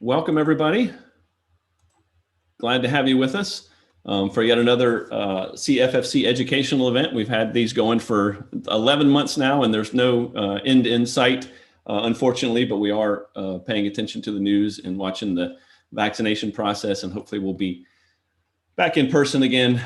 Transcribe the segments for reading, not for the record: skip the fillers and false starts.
Welcome, everybody. Glad to have you with us for yet another CFFC educational event. We've had these going for 11 months now, and there's no end in sight, unfortunately, but we are paying attention to the news and watching the vaccination process, and hopefully we'll be back in person again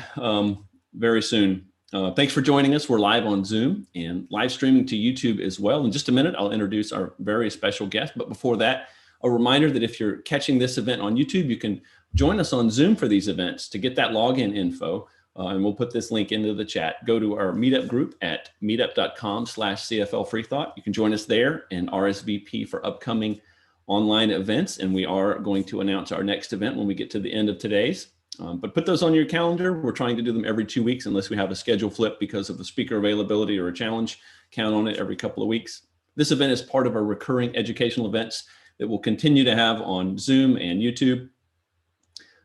very soon. Thanks for joining us. We're live on Zoom and live streaming to YouTube as well. In just a minute, I'll introduce our very special guest. But before that, a reminder that if you're catching this event on YouTube, you can join us on Zoom for these events. To get that login info, and we'll put this link into the chat, go to our meetup group at meetup.com/CFL Freethought. You can join us there and RSVP for upcoming online events. And we are going to announce our next event when we get to the end of today's. But put those on your calendar. We're trying to do them every 2 weeks unless we have a schedule flip because of the speaker availability or a challenge. Count on it every couple of weeks. This event is part of our recurring educational events that we'll continue to have on Zoom and YouTube.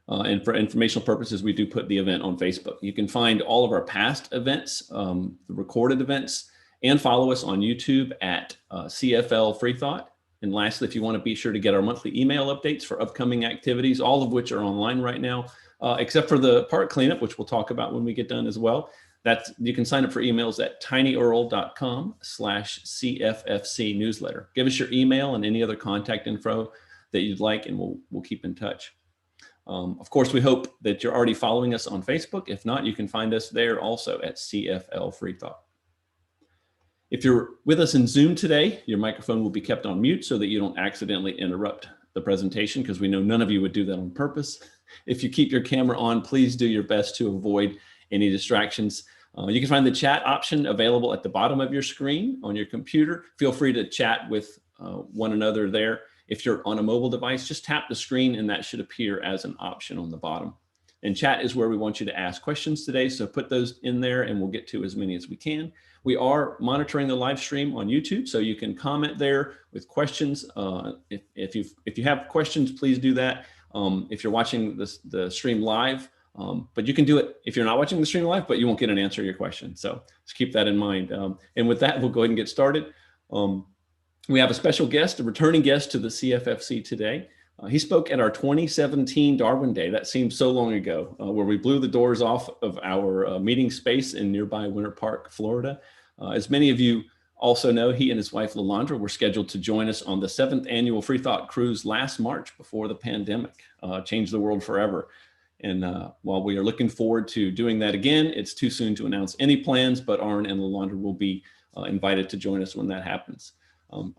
And for informational purposes, we do put the event on Facebook. You can find all of our past events, the recorded events, and follow us on YouTube at CFL Freethought. And lastly, if you want to be sure to get our monthly email updates for upcoming activities, all of which are online right now, except for the park cleanup, which we'll talk about when we get done as well. You can sign up for emails at tinyurl.com/CFFC newsletter. Give us your email and any other contact info that you'd like, and we'll keep in touch. Of course, we hope that you're already following us on Facebook. If not, you can find us there also at CFL Freethought. If you're with us in Zoom today, your microphone will be kept on mute so that you don't accidentally interrupt the presentation, because we know none of you would do that on purpose. If you keep your camera on, please do your best to avoid any distractions. You can find the chat option available at the bottom of your screen on your computer. Feel free to chat with one another there. If you're on a mobile device, just tap the screen and that should appear as an option on the bottom. And chat is where we want you to ask questions today. So put those in there and we'll get to as many as we can. We are monitoring the live stream on YouTube, so you can comment there with questions. If you have questions, please do that. If you're watching the stream live, but you can do it if you're not watching the stream live, but you won't get an answer to your question. So just keep that in mind. And with that, we'll go ahead and get started. We have a special guest, a returning guest to the CFFC today. He spoke at our 2017 Darwin Day. That seems so long ago, where we blew the doors off of our meeting space in nearby Winter Park, Florida. As many of you also know, he and his wife, Lalandra, were scheduled to join us on the 7th annual Freethought cruise last March before the pandemic changed the world forever. And while we are looking forward to doing that again, it's too soon to announce any plans, but Aron and Lalandra will be invited to join us when that happens.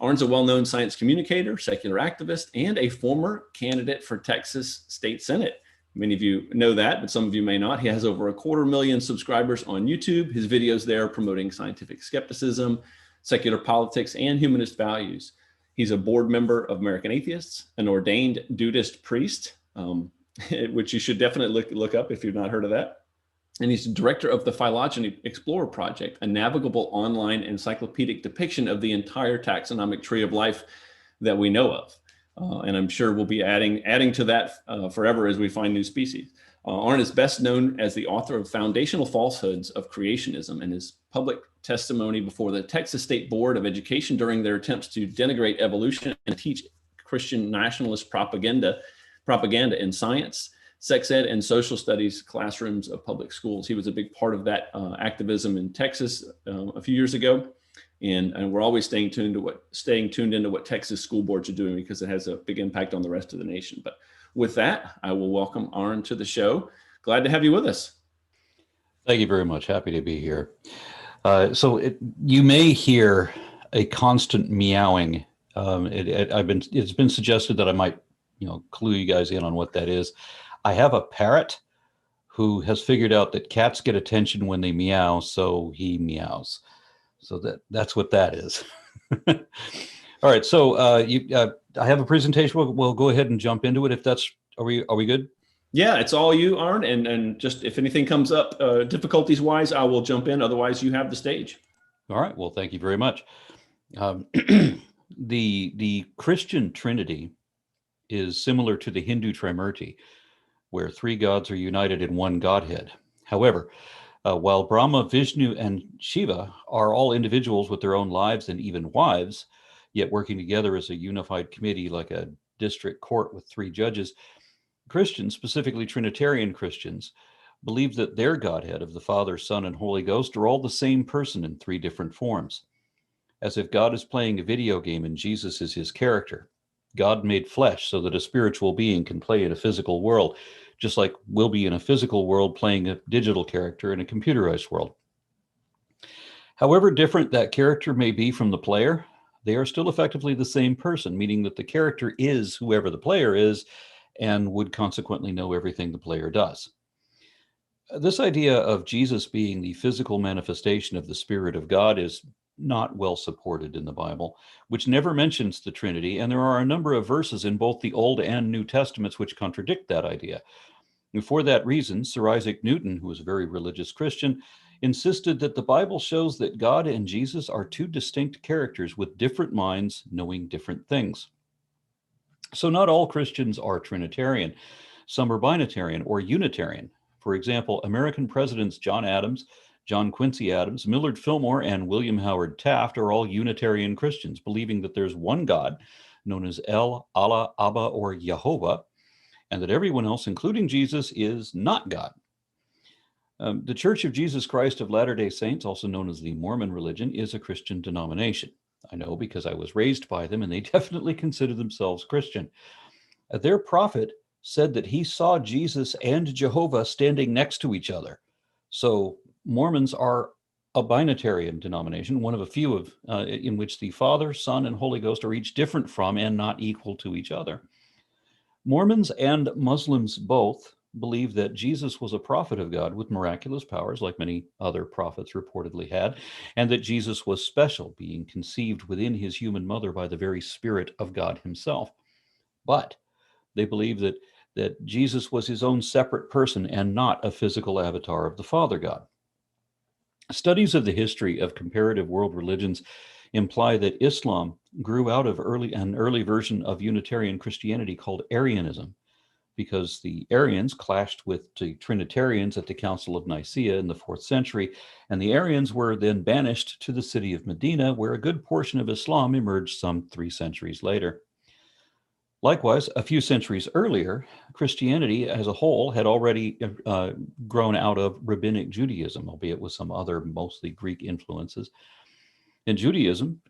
Aron's a well-known science communicator, secular activist, and a former candidate for Texas State Senate. Many of you know that, but some of you may not. He has over 250,000 subscribers on YouTube. His videos there promoting scientific skepticism, secular politics, and humanist values. He's a board member of American Atheists, an ordained Dudeist priest, which you should definitely look up if you've not heard of that. And he's the director of the Phylogeny Explorer Project, a navigable online encyclopedic depiction of the entire taxonomic tree of life that we know of. And I'm sure we'll be adding to that forever as we find new species. Aron is best known as the author of Foundational Falsehoods of Creationism, and his public testimony before the Texas State Board of Education during their attempts to denigrate evolution and teach Christian Nationalist propaganda in science, sex ed, and social studies classrooms of public schools. He was a big part of that activism in Texas a few years ago. And we're always staying tuned into what Texas school boards are doing, because it has a big impact on the rest of the nation. But with that, I will welcome Aron to the show. Glad to have you with us. Thank you very much. Happy to be here. You may hear a constant meowing. It's been suggested that I might, clue you guys in on what that is. I have a parrot who has figured out that cats get attention when they meow, so he meows. So that's what that is. All right. So I have a presentation. We'll go ahead and jump into it. Are we good? Yeah, it's all you, Aron. And just if anything comes up difficulties wise, I will jump in. Otherwise, you have the stage. All right. Well, thank you very much. The Christian Trinity is similar to the Hindu Trimurti, where three gods are united in one Godhead. However, while Brahma, Vishnu, and Shiva are all individuals with their own lives and even wives, yet working together as a unified committee like a district court with 3 judges, Christians, specifically Trinitarian Christians, believe that their Godhead of the Father, Son, and Holy Ghost are all the same person in 3 different forms, as if God is playing a video game and Jesus is his character. God made flesh so that a spiritual being can play in a physical world, just like we'll be in a physical world playing a digital character in a computerized world. However different that character may be from the player, they are still effectively the same person, meaning that the character is whoever the player is and would consequently know everything the player does. This idea of Jesus being the physical manifestation of the Spirit of God is not well supported in the Bible, which never mentions the Trinity, and there are a number of verses in both the Old and New Testaments which contradict that idea. And for that reason, Sir Isaac Newton, who was a very religious Christian, insisted that the Bible shows that God and Jesus are 2 distinct characters with different minds knowing different things. So not all Christians are Trinitarian. Some are binitarian or Unitarian. For example, American presidents John Adams, John Quincy Adams, Millard Fillmore, and William Howard Taft are all Unitarian Christians, believing that there's one God, known as El, Allah, Abba, or Jehovah, and that everyone else, including Jesus, is not God. The Church of Jesus Christ of Latter-day Saints, also known as the Mormon religion, is a Christian denomination. I know because I was raised by them, and they definitely consider themselves Christian. Their prophet said that he saw Jesus and Jehovah standing next to each other. So Mormons are a binitarian denomination, one of a few of in which the Father, Son, and Holy Ghost are each different from and not equal to each other. Mormons and Muslims both believe that Jesus was a prophet of God with miraculous powers, like many other prophets reportedly had, and that Jesus was special, being conceived within his human mother by the very Spirit of God himself. But they believe that Jesus was his own separate person and not a physical avatar of the Father God. Studies of the history of comparative world religions imply that Islam grew out of an early version of Unitarian Christianity called Arianism, because the Arians clashed with the Trinitarians at the Council of Nicaea in the 4th century, and the Arians were then banished to the city of Medina, where a good portion of Islam emerged some 3 centuries later. Likewise, a few centuries earlier, Christianity as a whole had already grown out of Rabbinic Judaism, albeit with some other mostly Greek influences. And Judaism,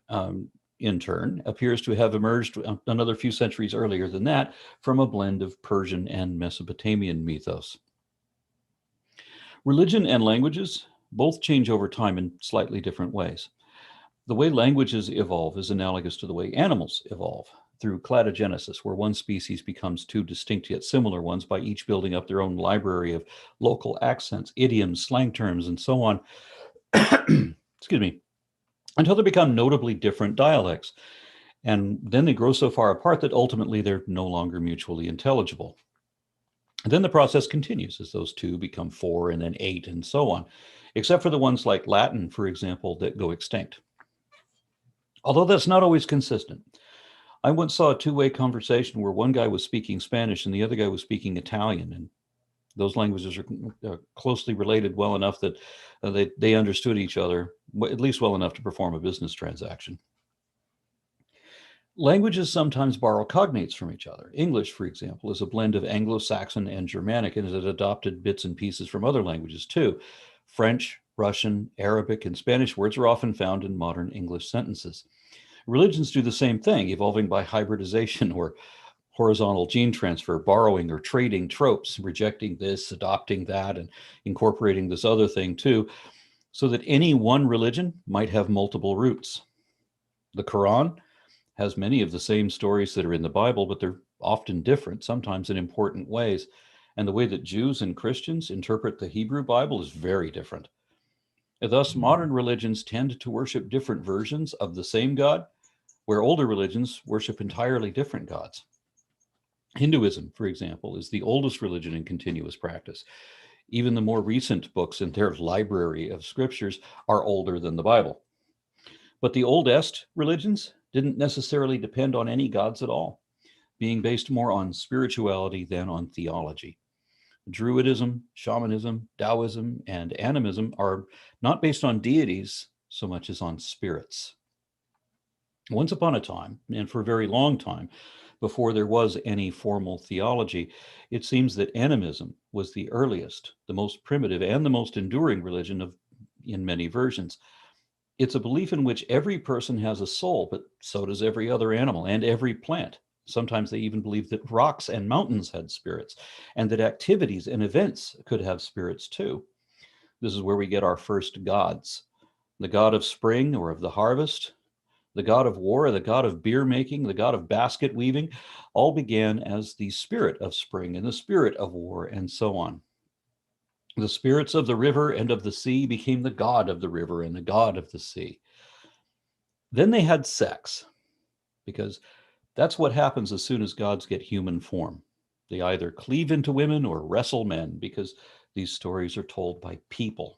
in turn, appears to have emerged another few centuries earlier than that from a blend of Persian and Mesopotamian mythos. Religion and languages both change over time in slightly different ways. The way languages evolve is analogous to the way animals evolve, through cladogenesis, where one species becomes 2 distinct yet similar ones by each building up their own library of local accents, idioms, slang terms, and so on. Excuse me. Until they become notably different dialects. And then they grow so far apart that ultimately they're no longer mutually intelligible. And then the process continues as those 2 become 4 and then 8 and so on, except for the ones like Latin, for example, that go extinct. Although that's not always consistent. I once saw a 2-way conversation where one guy was speaking Spanish and the other guy was speaking Italian, and those languages are closely related well enough that they understood each other, at least well enough to perform a business transaction. Languages sometimes borrow cognates from each other. English, for example, is a blend of Anglo-Saxon and Germanic, and it has adopted bits and pieces from other languages too. French, Russian, Arabic, and Spanish words are often found in modern English sentences. Religions do the same thing, evolving by hybridization or horizontal gene transfer, borrowing or trading tropes, rejecting this, adopting that, and incorporating this other thing too, so that any one religion might have multiple roots. The Quran has many of the same stories that are in the Bible, but they're often different, sometimes in important ways. And the way that Jews and Christians interpret the Hebrew Bible is very different. Thus, modern religions tend to worship different versions of the same God, where older religions worship entirely different gods. Hinduism, for example, is the oldest religion in continuous practice. Even the more recent books in their library of scriptures are older than the Bible. But the oldest religions didn't necessarily depend on any gods at all, being based more on spirituality than on theology. Druidism, shamanism, Taoism, and animism are not based on deities so much as on spirits. Once upon a time, and for a very long time, before there was any formal theology, it seems that animism was the earliest, the most primitive, and the most enduring religion in many versions. It's a belief in which every person has a soul, but so does every other animal and every plant. Sometimes they even believe that rocks and mountains had spirits, and that activities and events could have spirits too. This is where we get our first gods: the god of spring or of the harvest, the god of war, the god of beer making, the god of basket weaving, all began as the spirit of spring and the spirit of war, and so on. The spirits of the river and of the sea became the god of the river and the god of the sea. Then they had sex, because that's what happens as soon as gods get human form. They either cleave into women or wrestle men, because these stories are told by people.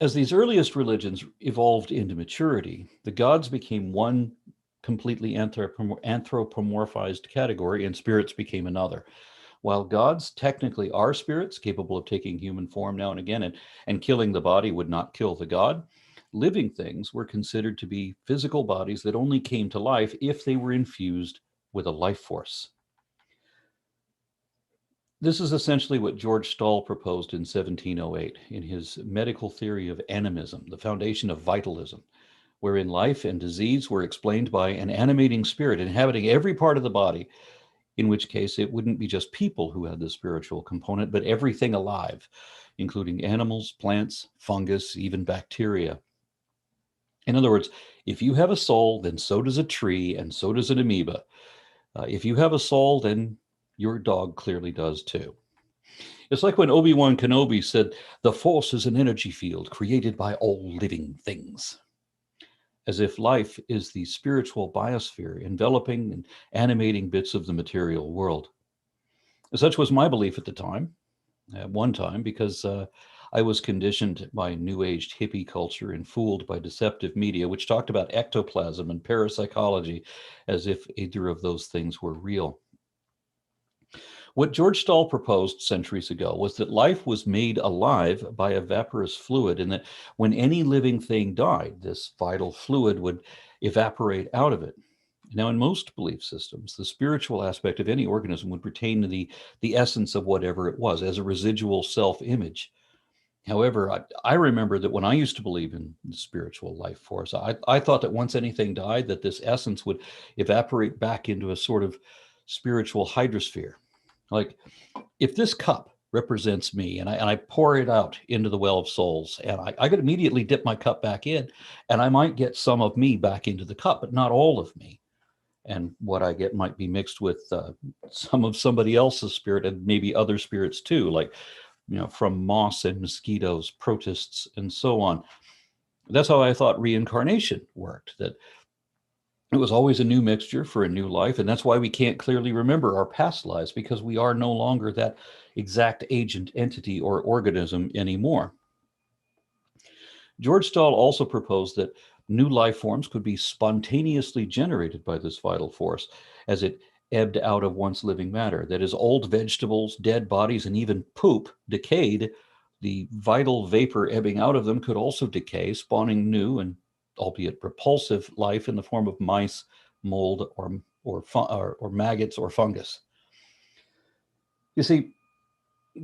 As these earliest religions evolved into maturity, the gods became one completely anthropomorphized category, and spirits became another. While gods technically are spirits capable of taking human form now and again, and killing the body would not kill the god, living things were considered to be physical bodies that only came to life if they were infused with a life force. This is essentially what George Stahl proposed in 1708 in his medical theory of animism, the foundation of vitalism, wherein life and disease were explained by an animating spirit inhabiting every part of the body, in which case it wouldn't be just people who had the spiritual component, but everything alive, including animals, plants, fungus, even bacteria. In other words, if you have a soul, then so does a tree, and so does an amoeba. If you have a soul, then your dog clearly does too. It's like when Obi-Wan Kenobi said, "The Force is an energy field created by all living things." As if life is the spiritual biosphere enveloping and animating bits of the material world. Such was my belief at the time, at one time, because I was conditioned by New Age hippie culture and fooled by deceptive media, which talked about ectoplasm and parapsychology as if either of those things were real. What George Stahl proposed centuries ago was that life was made alive by a vaporous fluid, and that when any living thing died, this vital fluid would evaporate out of it. Now, in most belief systems, the spiritual aspect of any organism would retain the essence of whatever it was as a residual self-image. However, I remember that when I used to believe in the spiritual life force, I thought that once anything died, that this essence would evaporate back into a sort of spiritual hydrosphere. Like, if this cup represents me and I pour it out into the well of souls, and I could immediately dip my cup back in, and I might get some of me back into the cup, but not all of me. And what I get might be mixed with some of somebody else's spirit, and maybe other spirits too, like, from moss and mosquitoes, protists, and so on. That's how I thought reincarnation worked, that it was always a new mixture for a new life. And that's why we can't clearly remember our past lives, because we are no longer that exact agent, entity, or organism anymore. George Stahl also proposed that new life forms could be spontaneously generated by this vital force as it ebbed out of once living matter. That is, old vegetables, dead bodies, and even poop decayed. The vital vapor ebbing out of them could also decay, spawning new and albeit repulsive life in the form of mice, mold, or maggots or fungus. You see,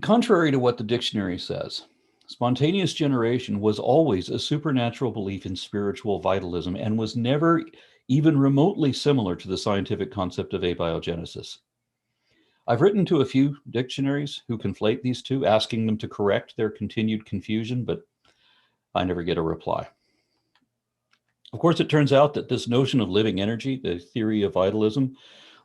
contrary to what the dictionary says, spontaneous generation was always a supernatural belief in spiritual vitalism and was never even remotely similar to the scientific concept of abiogenesis. I've written to a few dictionaries who conflate these two, asking them to correct their continued confusion, but I never get a reply. Of course, it turns out that this notion of living energy, the theory of vitalism,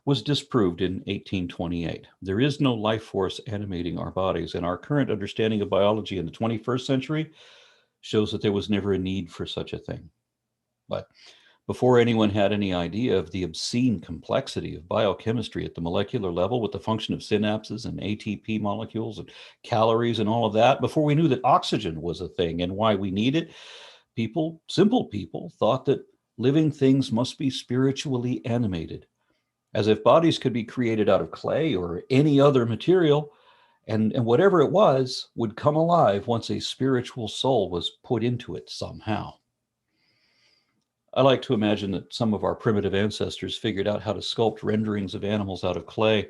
was disproved in 1828. There is no life force animating our bodies, and our current understanding of biology in the 21st century shows that there was never a need for such a thing. But before anyone had any idea of the obscene complexity of biochemistry at the molecular level, with the function of synapses and ATP molecules and calories and all of that, before we knew that oxygen was a thing and why we need it, simple people, thought that living things must be spiritually animated, as if bodies could be created out of clay or any other material, and whatever it was would come alive once a spiritual soul was put into it somehow. I like to imagine that some of our primitive ancestors figured out how to sculpt renderings of animals out of clay.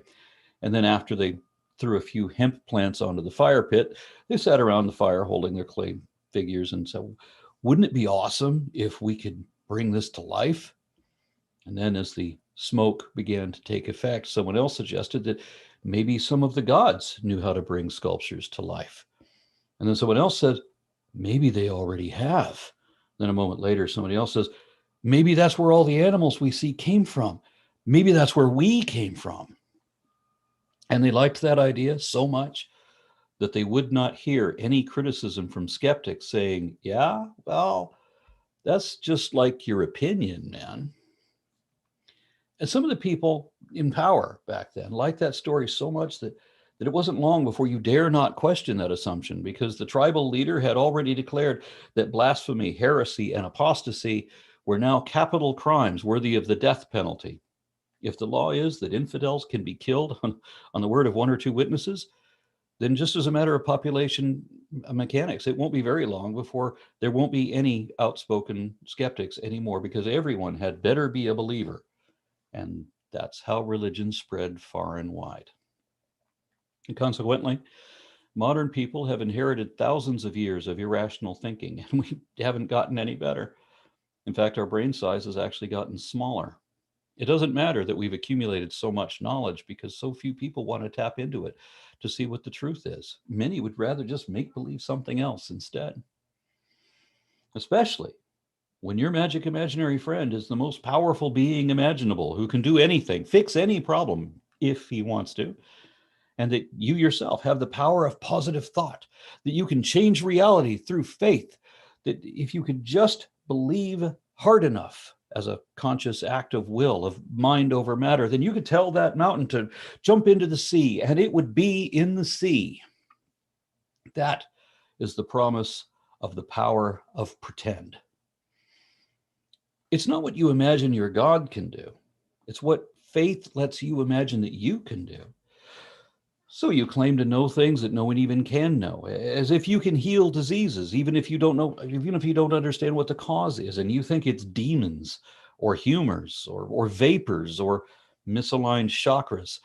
And then after they threw a few hemp plants onto the fire pit, they sat around the fire holding their clay figures and said, wouldn't it be awesome if we could bring this to life? And then as the smoke began to take effect, someone else suggested that maybe some of the gods knew how to bring sculptures to life. And then someone else said, maybe they already have. Then a moment later, somebody else says, maybe that's where all the animals we see came from. Maybe that's where we came from. And they liked that idea so much that they would not hear any criticism from skeptics saying, yeah, well, that's just like your opinion, man. And some of the people in power back then liked that story so much that it wasn't long before you dare not question that assumption, because the tribal leader had already declared that blasphemy, heresy, and apostasy were now capital crimes worthy of the death penalty. If the law is that infidels can be killed on the word of one or two witnesses, then just as a matter of population mechanics, it won't be very long before there won't be any outspoken skeptics anymore, because everyone had better be a believer. And that's how religion spread far and wide. And consequently, modern people have inherited thousands of years of irrational thinking, and we haven't gotten any better. In fact, our brain size has actually gotten smaller. It doesn't matter that we've accumulated so much knowledge, because so few people want to tap into it to see what the truth is. Many would rather just make believe something else instead. Especially when your magic imaginary friend is the most powerful being imaginable, who can do anything, fix any problem if he wants to, and that you yourself have the power of positive thought, that you can change reality through faith, that if you could just believe hard enough as a conscious act of will, of mind over matter, then you could tell that mountain to jump into the sea and it would be in the sea. That is the promise of the power of pretend. It's not what you imagine your God can do. It's what faith lets you imagine that you can do. So you claim to know things that no one even can know, as if you can heal diseases, even if you don't understand what the cause is, and you think it's demons or humors or vapors or misaligned chakras.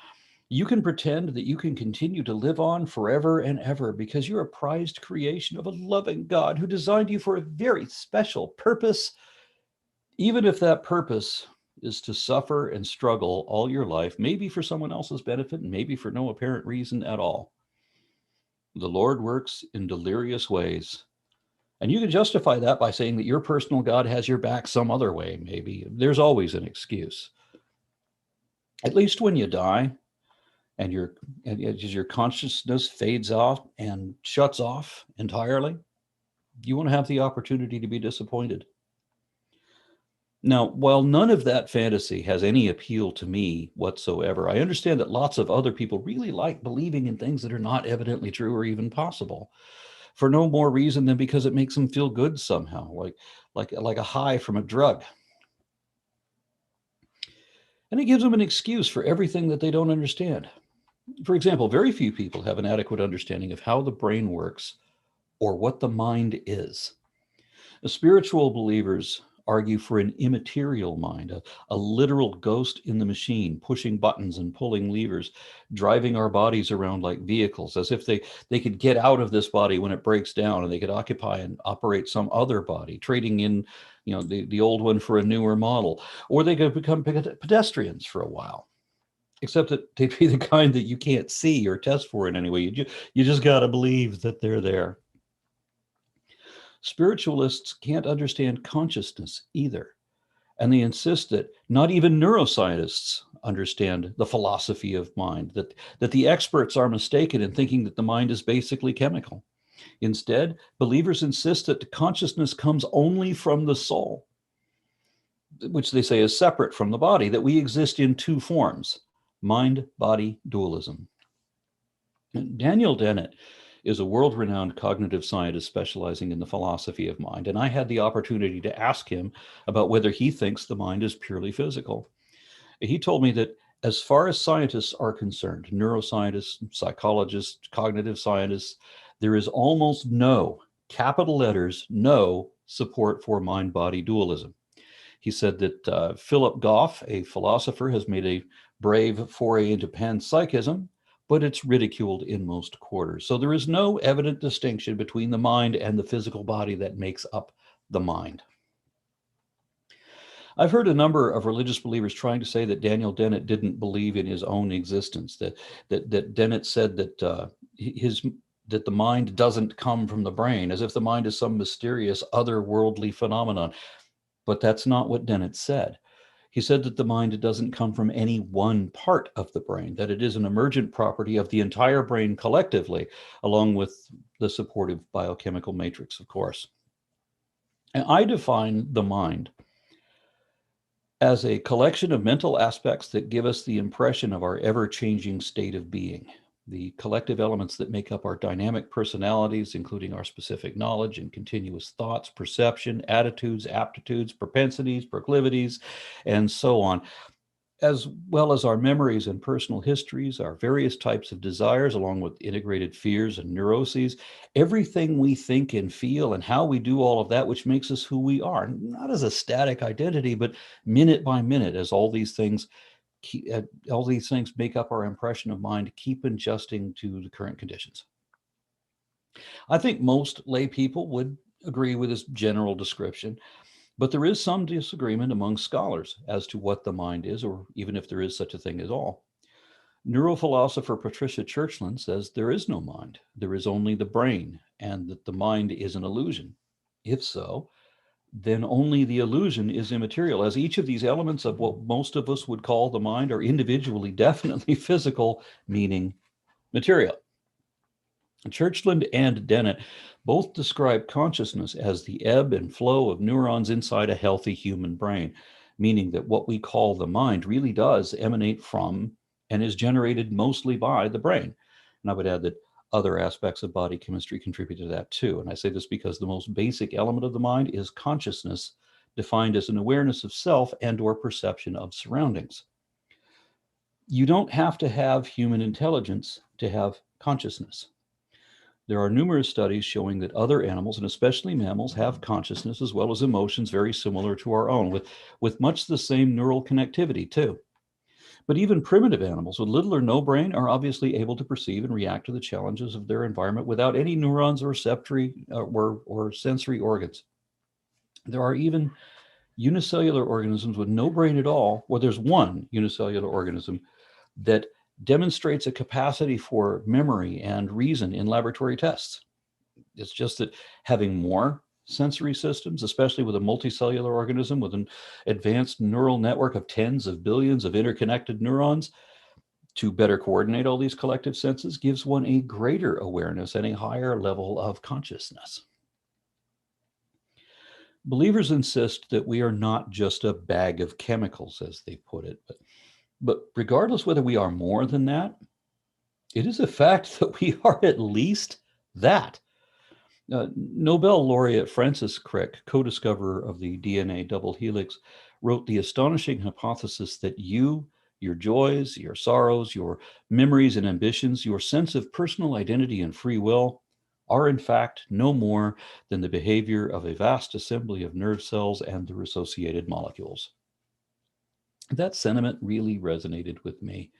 You can pretend that you can continue to live on forever and ever because you're a prized creation of a loving God who designed you for a very special purpose, even if that purpose is to suffer and struggle all your life, maybe for someone else's benefit and maybe for no apparent reason at all. The Lord works in delirious ways. And you can justify that by saying that your personal God has your back some other way, maybe. There's always an excuse. At least when you die and as your consciousness fades off and shuts off entirely, you want to have the opportunity to be disappointed. Now, while none of that fantasy has any appeal to me whatsoever, I understand that lots of other people really like believing in things that are not evidently true or even possible, for no more reason than because it makes them feel good somehow, like a high from a drug. And it gives them an excuse for everything that they don't understand. For example, very few people have an adequate understanding of how the brain works or what the mind is. The spiritual believers argue for an immaterial mind, a literal ghost in the machine, pushing buttons and pulling levers, driving our bodies around like vehicles, as if they could get out of this body when it breaks down and they could occupy and operate some other body, trading in the old one for a newer model, or they could become pedestrians for a while. Except that they'd be the kind that you can't see or test for in any way. You just got to believe that they're there. Spiritualists can't understand consciousness either. And they insist that not even neuroscientists understand the philosophy of mind, that the experts are mistaken in thinking that the mind is basically chemical. Instead, believers insist that consciousness comes only from the soul, which they say is separate from the body, that we exist in two forms, mind-body dualism. Daniel Dennett is a world-renowned cognitive scientist specializing in the philosophy of mind, and I had the opportunity to ask him about whether he thinks the mind is purely physical. He told me that as far as scientists are concerned, neuroscientists, psychologists, cognitive scientists, there is almost no, capital letters, no support for mind-body dualism. He said that Philip Goff, a philosopher, has made a brave foray into panpsychism, but it's ridiculed in most quarters. So there is no evident distinction between the mind and the physical body that makes up the mind. I've heard a number of religious believers trying to say that Daniel Dennett didn't believe in his own existence, that Dennett said that that the mind doesn't come from the brain, as if the mind is some mysterious otherworldly phenomenon. But that's not what Dennett said. He said that the mind doesn't come from any one part of the brain, that it is an emergent property of the entire brain collectively, along with the supportive biochemical matrix, of course. And I define the mind as a collection of mental aspects that give us the impression of our ever-changing state of being, the collective elements that make up our dynamic personalities, including our specific knowledge and continuous thoughts, perception, attitudes, aptitudes, propensities, proclivities, and so on, as well as our memories and personal histories, our various types of desires, along with integrated fears and neuroses, everything we think and feel, and how we do all of that, which makes us who we are, not as a static identity, but minute by minute, as all these things make up our impression of mind, keep adjusting to the current conditions. I think most lay people would agree with this general description, but there is some disagreement among scholars as to what the mind is, or even if there is such a thing at all. Neurophilosopher Patricia Churchland says there is no mind, there is only the brain, and that the mind is an illusion. If so, then only the illusion is immaterial, as each of these elements of what most of us would call the mind are individually definitely physical, meaning material. Churchland and Dennett both describe consciousness as the ebb and flow of neurons inside a healthy human brain, meaning that what we call the mind really does emanate from and is generated mostly by the brain. And I would add that other aspects of body chemistry contribute to that too. And I say this because the most basic element of the mind is consciousness, defined as an awareness of self and or perception of surroundings. You don't have to have human intelligence to have consciousness. There are numerous studies showing that other animals, and especially mammals, have consciousness as well as emotions very similar to our own, with much the same neural connectivity too. But even primitive animals with little or no brain are obviously able to perceive and react to the challenges of their environment without any neurons or receptory or sensory organs. There are even unicellular organisms with no brain at all, well, there's one unicellular organism that demonstrates a capacity for memory and reason in laboratory tests. It's just that having more sensory systems, especially with a multicellular organism with an advanced neural network of tens of billions of interconnected neurons to better coordinate all these collective senses, gives one a greater awareness and a higher level of consciousness. Believers insist that we are not just a bag of chemicals, as they put it, but regardless whether we are more than that, it is a fact that we are at least that. Nobel laureate Francis Crick, co-discoverer of the DNA double helix, wrote the astonishing hypothesis that you, your joys, your sorrows, your memories and ambitions, your sense of personal identity and free will are in fact no more than the behavior of a vast assembly of nerve cells and their associated molecules. That sentiment really resonated with me.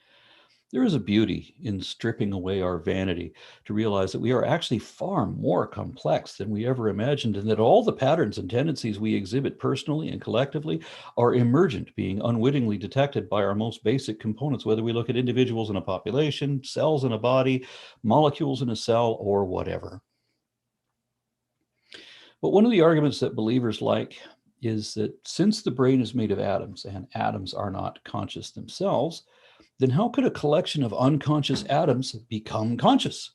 There is a beauty in stripping away our vanity to realize that we are actually far more complex than we ever imagined, and that all the patterns and tendencies we exhibit personally and collectively are emergent, being unwittingly detected by our most basic components, whether we look at individuals in a population, cells in a body, molecules in a cell, or whatever. But one of the arguments that believers like is that since the brain is made of atoms and atoms are not conscious themselves, then how could a collection of unconscious atoms become conscious?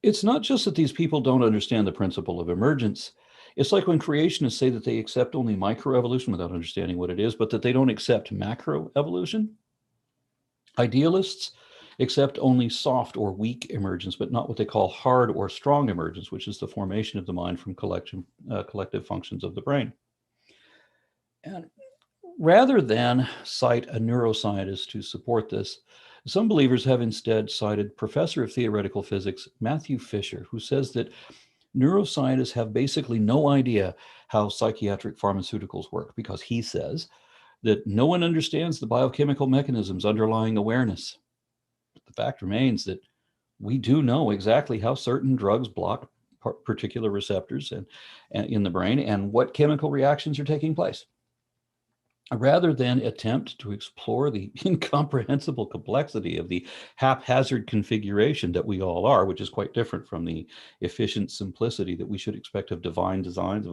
It's not just that these people don't understand the principle of emergence. It's like when creationists say that they accept only microevolution without understanding what it is, but that they don't accept macroevolution. Idealists accept only soft or weak emergence, but not what they call hard or strong emergence, which is the formation of the mind from collective functions of the brain. And rather than cite a neuroscientist to support this, some believers have instead cited Professor of Theoretical Physics Matthew Fisher, who says that neuroscientists have basically no idea how psychiatric pharmaceuticals work, because he says that no one understands the biochemical mechanisms underlying awareness. But the fact remains that we do know exactly how certain drugs block particular receptors and in the brain and what chemical reactions are taking place. Rather than attempt to explore the incomprehensible complexity of the haphazard configuration that we all are, which is quite different from the efficient simplicity that we should expect of divine designs,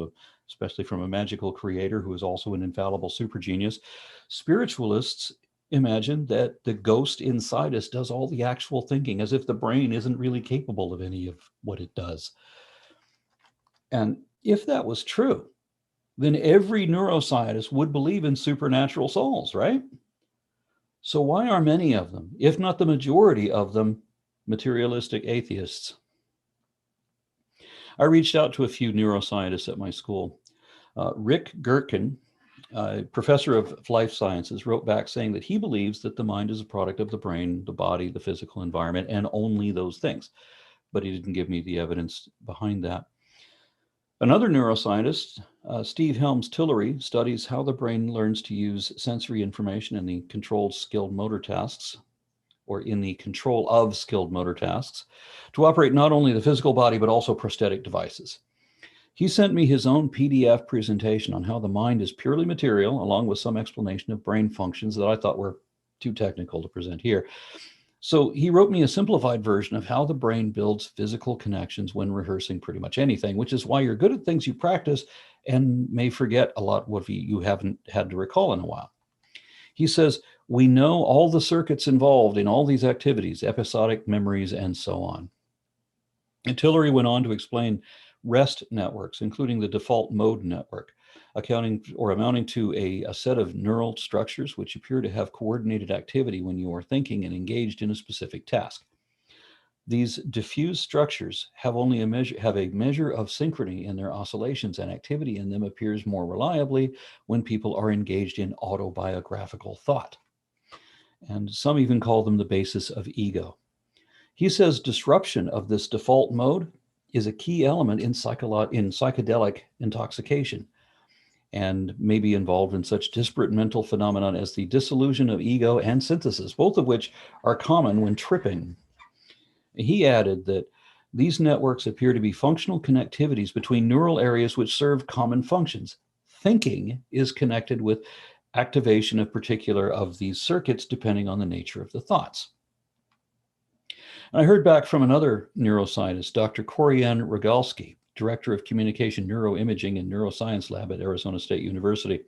especially from a magical creator who is also an infallible super genius, spiritualists imagine that the ghost inside us does all the actual thinking, as if the brain isn't really capable of any of what it does. And if that was true, then every neuroscientist would believe in supernatural souls, right? So why are many of them, if not the majority of them, materialistic atheists? I reached out to a few neuroscientists at my school. Rick Gherkin, professor of life sciences, wrote back saying that he believes that the mind is a product of the brain, the body, the physical environment, and only those things. But he didn't give me the evidence behind that. Another neuroscientist, Steve Helms-Tillery, studies how the brain learns to use sensory information in the controlled skilled motor tasks, or in the control of skilled motor tasks, to operate not only the physical body, but also prosthetic devices. He sent me his own PDF presentation on how the mind is purely material, along with some explanation of brain functions that I thought were too technical to present here. So he wrote me a simplified version of how the brain builds physical connections when rehearsing pretty much anything, which is why you're good at things you practice and may forget a lot what you haven't had to recall in a while. He says, we know all the circuits involved in all these activities, episodic memories, and so on. And Tillery went on to explain REST networks, including the default mode network, amounting to a set of neural structures which appear to have coordinated activity when you are thinking and engaged in a specific task. These diffuse structures have a measure of synchrony in their oscillations, and activity in them appears more reliably when people are engaged in autobiographical thought. And some even call them the basis of ego. He says disruption of this default mode is a key element in psychedelic intoxication, and may be involved in such disparate mental phenomena as the dissolution of ego and synthesis, both of which are common when tripping. He added that these networks appear to be functional connectivities between neural areas which serve common functions. Thinking is connected with activation of particular of these circuits depending on the nature of the thoughts. And I heard back from another neuroscientist, Dr. Ann Rogolsky, Director of Communication Neuroimaging and Neuroscience Lab at Arizona State University.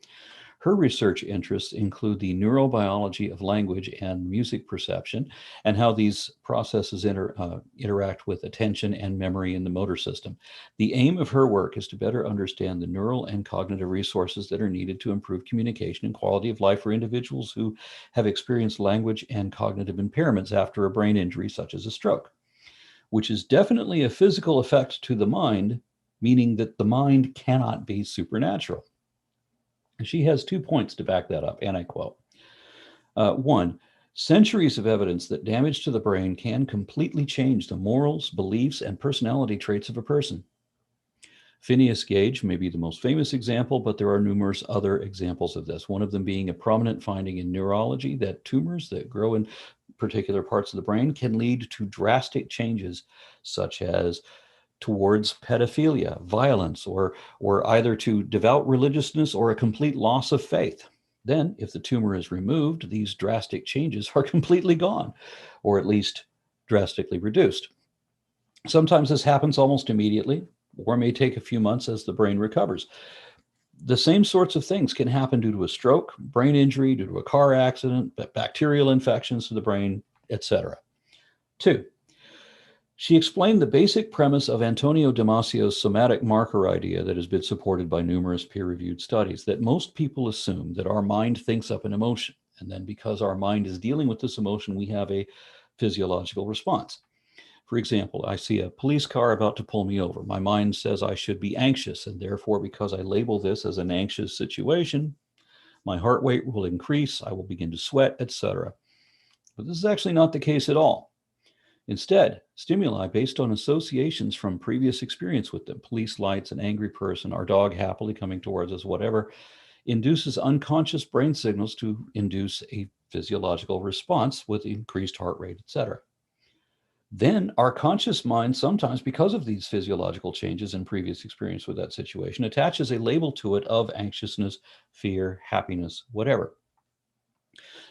Her research interests include the neurobiology of language and music perception, and how these processes interact with attention and memory in the motor system. The aim of her work is to better understand the neural and cognitive resources that are needed to improve communication and quality of life for individuals who have experienced language and cognitive impairments after a brain injury, such as a stroke, which is definitely a physical effect to the mind, meaning that the mind cannot be supernatural. She has 2 points to back that up, and I quote. One, centuries of evidence that damage to the brain can completely change the morals, beliefs, and personality traits of a person. Phineas Gage may be the most famous example, but there are numerous other examples of this, one of them being a prominent finding in neurology that tumors that grow in particular parts of the brain can lead to drastic changes, such as towards pedophilia, violence, or either to devout religiousness or a complete loss of faith. Then, if the tumor is removed, these drastic changes are completely gone, or at least drastically reduced. Sometimes this happens almost immediately, or may take a few months as the brain recovers. The same sorts of things can happen due to a stroke, brain injury, due to a car accident, bacterial infections to the brain, etc. 2, she explained the basic premise of Antonio Damasio's somatic marker idea that has been supported by numerous peer-reviewed studies, that most people assume that our mind thinks up an emotion, and then because our mind is dealing with this emotion, we have a physiological response. For example, I see a police car about to pull me over. My mind says I should be anxious, and therefore, because I label this as an anxious situation, my heart rate will increase, I will begin to sweat, etc. But this is actually not the case at all. Instead, stimuli based on associations from previous experience with them, police lights, an angry person, our dog happily coming towards us, whatever, induces unconscious brain signals to induce a physiological response with increased heart rate, etc. Then our conscious mind, sometimes because of these physiological changes in previous experience with that situation, attaches a label to it of anxiousness, fear, happiness, whatever.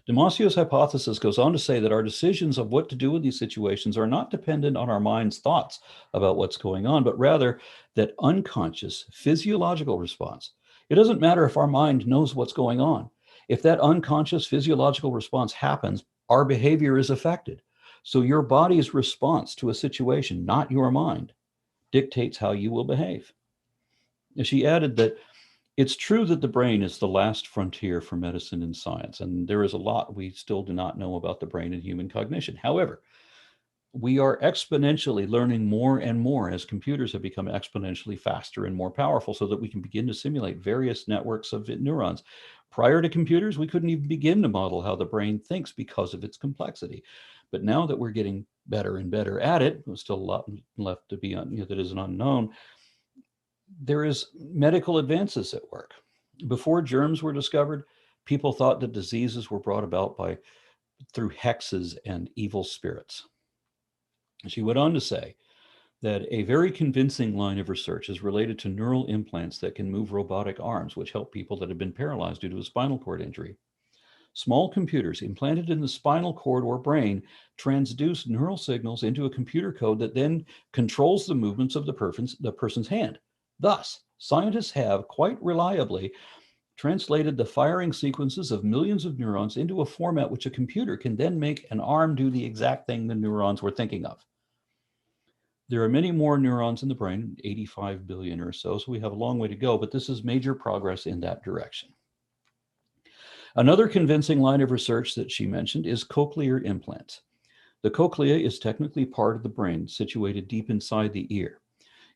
Damasio's hypothesis goes on to say that our decisions of what to do with these situations are not dependent on our mind's thoughts about what's going on, but rather that unconscious physiological response. It doesn't matter if our mind knows what's going on. If that unconscious physiological response happens, our behavior is affected. So your body's response to a situation, not your mind, dictates how you will behave. And she added that it's true that the brain is the last frontier for medicine and science, and there is a lot we still do not know about the brain and human cognition. However, we are exponentially learning more and more as computers have become exponentially faster and more powerful so that we can begin to simulate various networks of neurons. Prior to computers, we couldn't even begin to model how the brain thinks because of its complexity. But now that we're getting better and better at it, there's still a lot left to be that is an unknown. There is medical advances at work. Before germs were discovered, people thought that diseases were brought about through hexes and evil spirits. She went on to say that a very convincing line of research is related to neural implants that can move robotic arms, which help people that have been paralyzed due to a spinal cord injury. Small computers implanted in the spinal cord or brain transduce neural signals into a computer code that then controls the movements of the person's hand. Thus, scientists have quite reliably translated the firing sequences of millions of neurons into a format which a computer can then make an arm do the exact thing the neurons were thinking of. There are many more neurons in the brain, 85 billion or so we have a long way to go, but this is major progress in that direction. Another convincing line of research that she mentioned is cochlear implants. The cochlea is technically part of the brain, situated deep inside the ear.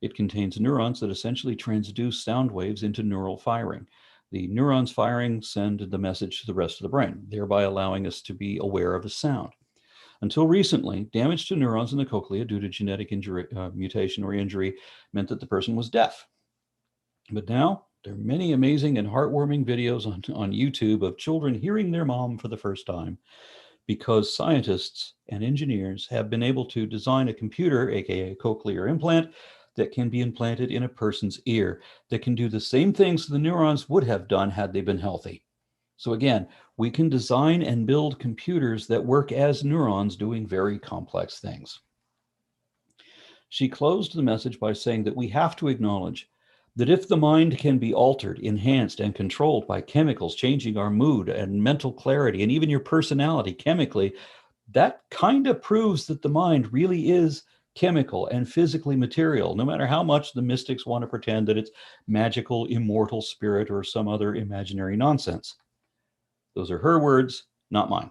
It contains neurons that essentially transduce sound waves into neural firing. The neurons firing send the message to the rest of the brain, thereby allowing us to be aware of a sound. Until recently, damage to neurons in the cochlea due to genetic injury, mutation or injury meant that the person was deaf. But now, there are many amazing and heartwarming videos on YouTube of children hearing their mom for the first time because scientists and engineers have been able to design a computer, aka a cochlear implant, that can be implanted in a person's ear that can do the same things the neurons would have done had they been healthy. So again, we can design and build computers that work as neurons doing very complex things. She closed the message by saying that we have to acknowledge that if the mind can be altered, enhanced, and controlled by chemicals changing our mood and mental clarity and even your personality chemically, that kind of proves that the mind really is chemical and physically material, no matter how much the mystics want to pretend that it's magical, immortal spirit or some other imaginary nonsense. Those are her words, not mine.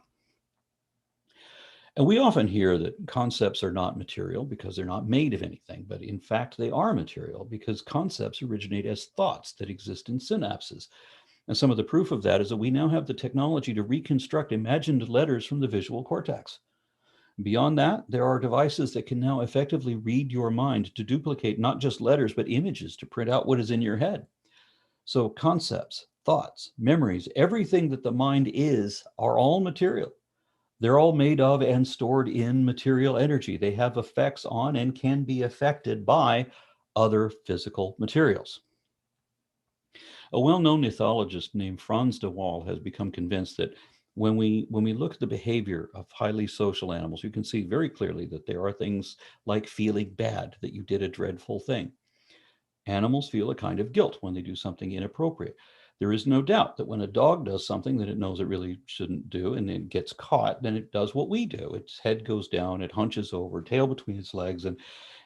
And we often hear that concepts are not material because they're not made of anything, but in fact, they are material because concepts originate as thoughts that exist in synapses. And some of the proof of that is that we now have the technology to reconstruct imagined letters from the visual cortex. Beyond that, there are devices that can now effectively read your mind to duplicate not just letters, but images to print out what is in your head. So concepts, thoughts, memories, everything that the mind is are all material. They're all made of and stored in material energy. They have effects on and can be affected by other physical materials. A well-known ethologist named Frans de Waal has become convinced that when we look at the behavior of highly social animals, you can see very clearly that there are things like feeling bad, that you did a dreadful thing. Animals feel a kind of guilt when they do something inappropriate. There is no doubt that when a dog does something that it knows it really shouldn't do and it gets caught, then it does what we do. Its head goes down, it hunches over, tail between its legs, and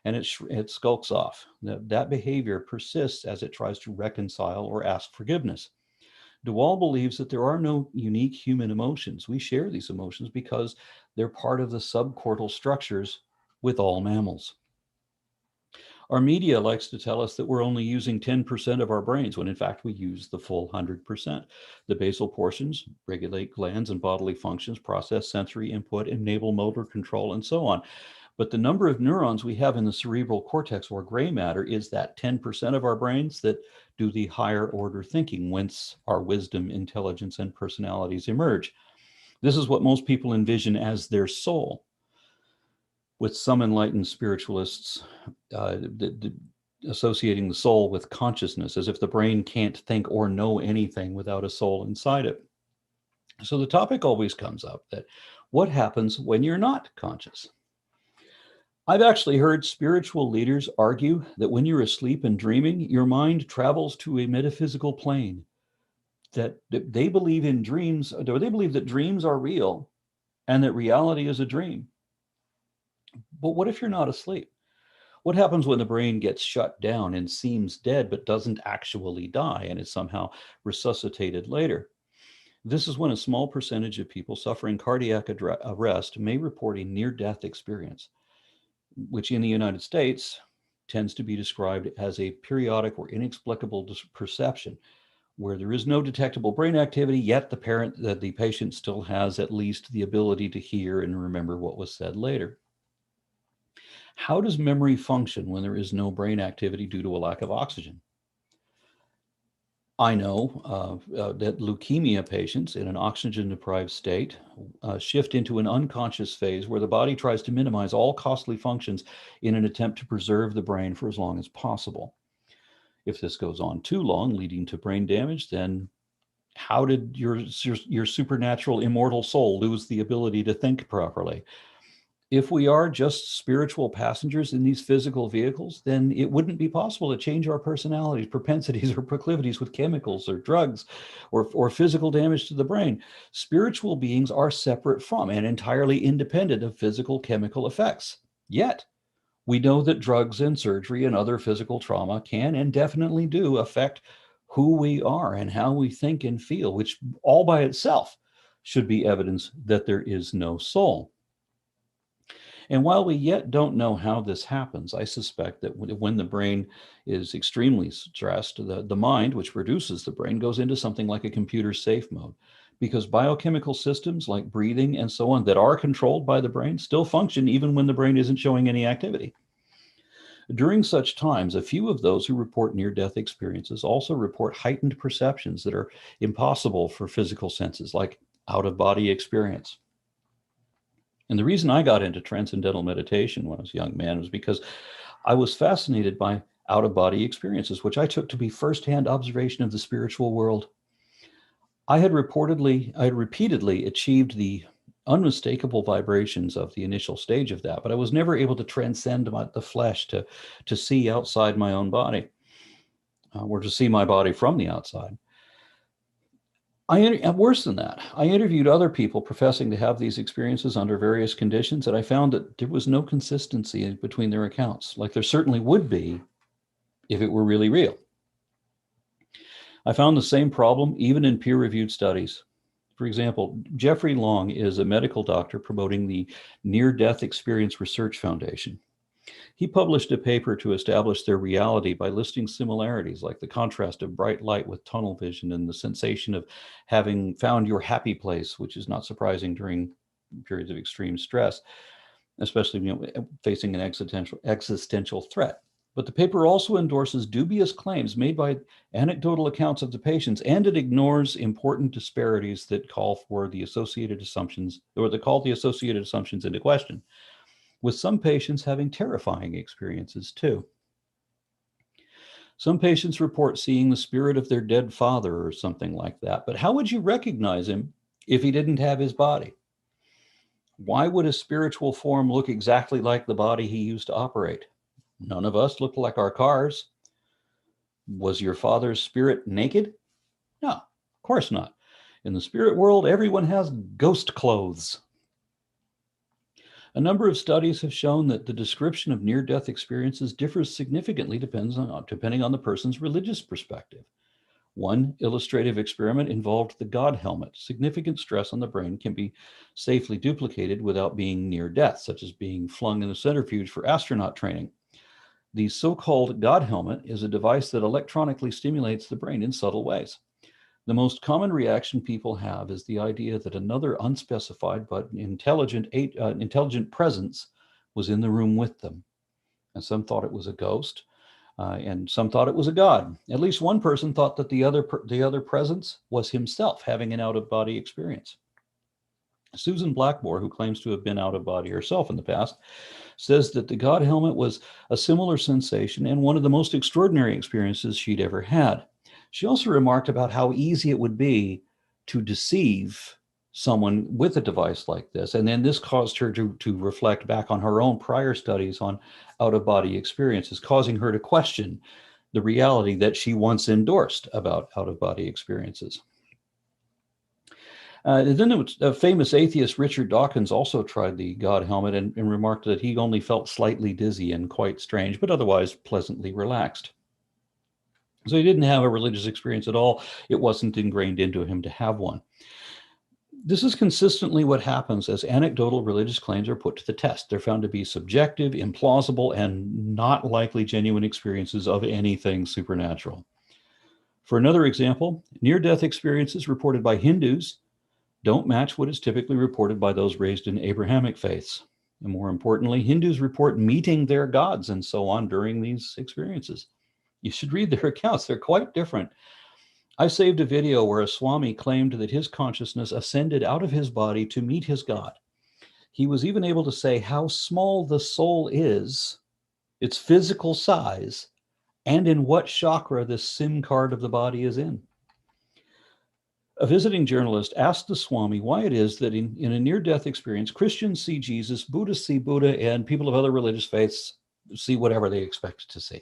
it skulks off. That behavior persists as it tries to reconcile or ask forgiveness. De Waal believes that there are no unique human emotions. We share these emotions because they're part of the subcortical structures with all mammals. Our media likes to tell us that we're only using 10% of our brains, when in fact we use the full 100%. The basal portions regulate glands and bodily functions, process sensory input, enable motor control, and so on. But the number of neurons we have in the cerebral cortex, or gray matter, is that 10% of our brains that do the higher order thinking, whence our wisdom, intelligence, and personalities emerge. This is what most people envision as their soul, with some enlightened spiritualists associating the soul with consciousness, as if the brain can't think or know anything without a soul inside it. So the topic always comes up that what happens when you're not conscious? I've actually heard spiritual leaders argue that when you're asleep and dreaming, your mind travels to a metaphysical plane, that they believe in dreams, or they believe that dreams are real and that reality is a dream. But what if you're not asleep? What happens when the brain gets shut down and seems dead but doesn't actually die and is somehow resuscitated later? This is when a small percentage of people suffering cardiac arrest may report a near-death experience, which in the United States tends to be described as a periodic or inexplicable perception, where there is no detectable brain activity, yet the patient still has at least the ability to hear and remember what was said later. How does memory function when there is no brain activity due to a lack of oxygen? I know that leukemia patients in an oxygen-deprived state shift into an unconscious phase where the body tries to minimize all costly functions in an attempt to preserve the brain for as long as possible. If this goes on too long, leading to brain damage, then how did your supernatural immortal soul lose the ability to think properly? If we are just spiritual passengers in these physical vehicles, then it wouldn't be possible to change our personalities, propensities, or proclivities with chemicals or drugs or physical damage to the brain. Spiritual beings are separate from and entirely independent of physical chemical effects. Yet, we know that drugs and surgery and other physical trauma can and definitely do affect who we are and how we think and feel, which all by itself should be evidence that there is no soul. And while we yet don't know how this happens, I suspect that when the brain is extremely stressed, the mind, which produces the brain, goes into something like a computer safe mode, because biochemical systems like breathing and so on that are controlled by the brain still function even when the brain isn't showing any activity. During such times, a few of those who report near-death experiences also report heightened perceptions that are impossible for physical senses, like out-of-body experience. And the reason I got into transcendental meditation when I was a young man was because I was fascinated by out-of-body experiences, which I took to be firsthand observation of the spiritual world. I had repeatedly achieved the unmistakable vibrations of the initial stage of that, but I was never able to transcend the flesh to see outside my own body, or to see my body from the outside. Worse than that, I interviewed other people professing to have these experiences under various conditions, and I found that there was no consistency between their accounts, like there certainly would be if it were really real. I found the same problem even in peer-reviewed studies. For example, Jeffrey Long is a medical doctor promoting the Near-Death Experience Research Foundation. He published a paper to establish their reality by listing similarities like the contrast of bright light with tunnel vision and the sensation of having found your happy place, which is not surprising during periods of extreme stress, especially facing an existential threat. But the paper also endorses dubious claims made by anecdotal accounts of the patients, and it ignores important disparities that call for the associated assumptions, or that call the associated assumptions into question, with some patients having terrifying experiences too. Some patients report seeing the spirit of their dead father or something like that, but how would you recognize him if he didn't have his body? Why would a spiritual form look exactly like the body he used to operate? None of us look like our cars. Was your father's spirit naked? No, of course not. In the spirit world, everyone has ghost clothes. A number of studies have shown that the description of near-death experiences differs significantly depending on the person's religious perspective. One illustrative experiment involved the God helmet. Significant stress on the brain can be safely duplicated without being near death, such as being flung in the centrifuge for astronaut training. The so-called God helmet is a device that electronically stimulates the brain in subtle ways. The most common reaction people have is the idea that another unspecified but intelligent presence was in the room with them. And some thought it was a ghost, and some thought it was a god. At least one person thought that the other presence was himself having an out-of-body experience. Susan Blackmore, who claims to have been out of body herself in the past, says that the God helmet was a similar sensation and one of the most extraordinary experiences she'd ever had. She also remarked about how easy it would be to deceive someone with a device like this. And then this caused her to reflect back on her own prior studies on out-of-body experiences, causing her to question the reality that she once endorsed about out-of-body experiences. Then it was, famous atheist Richard Dawkins also tried the God helmet and remarked that he only felt slightly dizzy and quite strange, but otherwise pleasantly relaxed. So he didn't have a religious experience at all. It wasn't ingrained into him to have one. This is consistently what happens as anecdotal religious claims are put to the test. They're found to be subjective, implausible, and not likely genuine experiences of anything supernatural. For another example, near-death experiences reported by Hindus don't match what is typically reported by those raised in Abrahamic faiths. And more importantly, Hindus report meeting their gods and so on during these experiences. You should read their accounts. They're quite different. I saved a video where a Swami claimed that his consciousness ascended out of his body to meet his God. He was even able to say how small the soul is, its physical size, and in what chakra the SIM card of the body is in. A visiting journalist asked the Swami why it is that in a near-death experience, Christians see Jesus, Buddhists see Buddha, and people of other religious faiths see whatever they expect to see.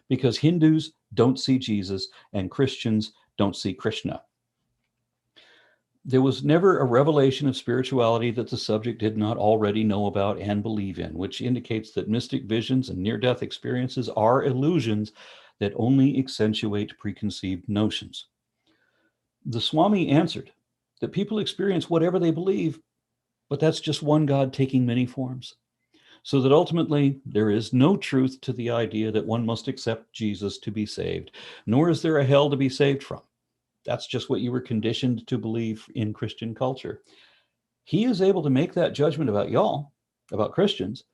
Because Hindus don't see Jesus and Christians don't see Krishna. There was never a revelation of spirituality that the subject did not already know about and believe in, which indicates that mystic visions and near-death experiences are illusions that only accentuate preconceived notions. The Swami answered that people experience whatever they believe, but that's just one God taking many forms. So that ultimately there is no truth to the idea that one must accept Jesus to be saved, nor is there a hell to be saved from. That's just what you were conditioned to believe in Christian culture. He is able to make that judgment about y'all, about Christians,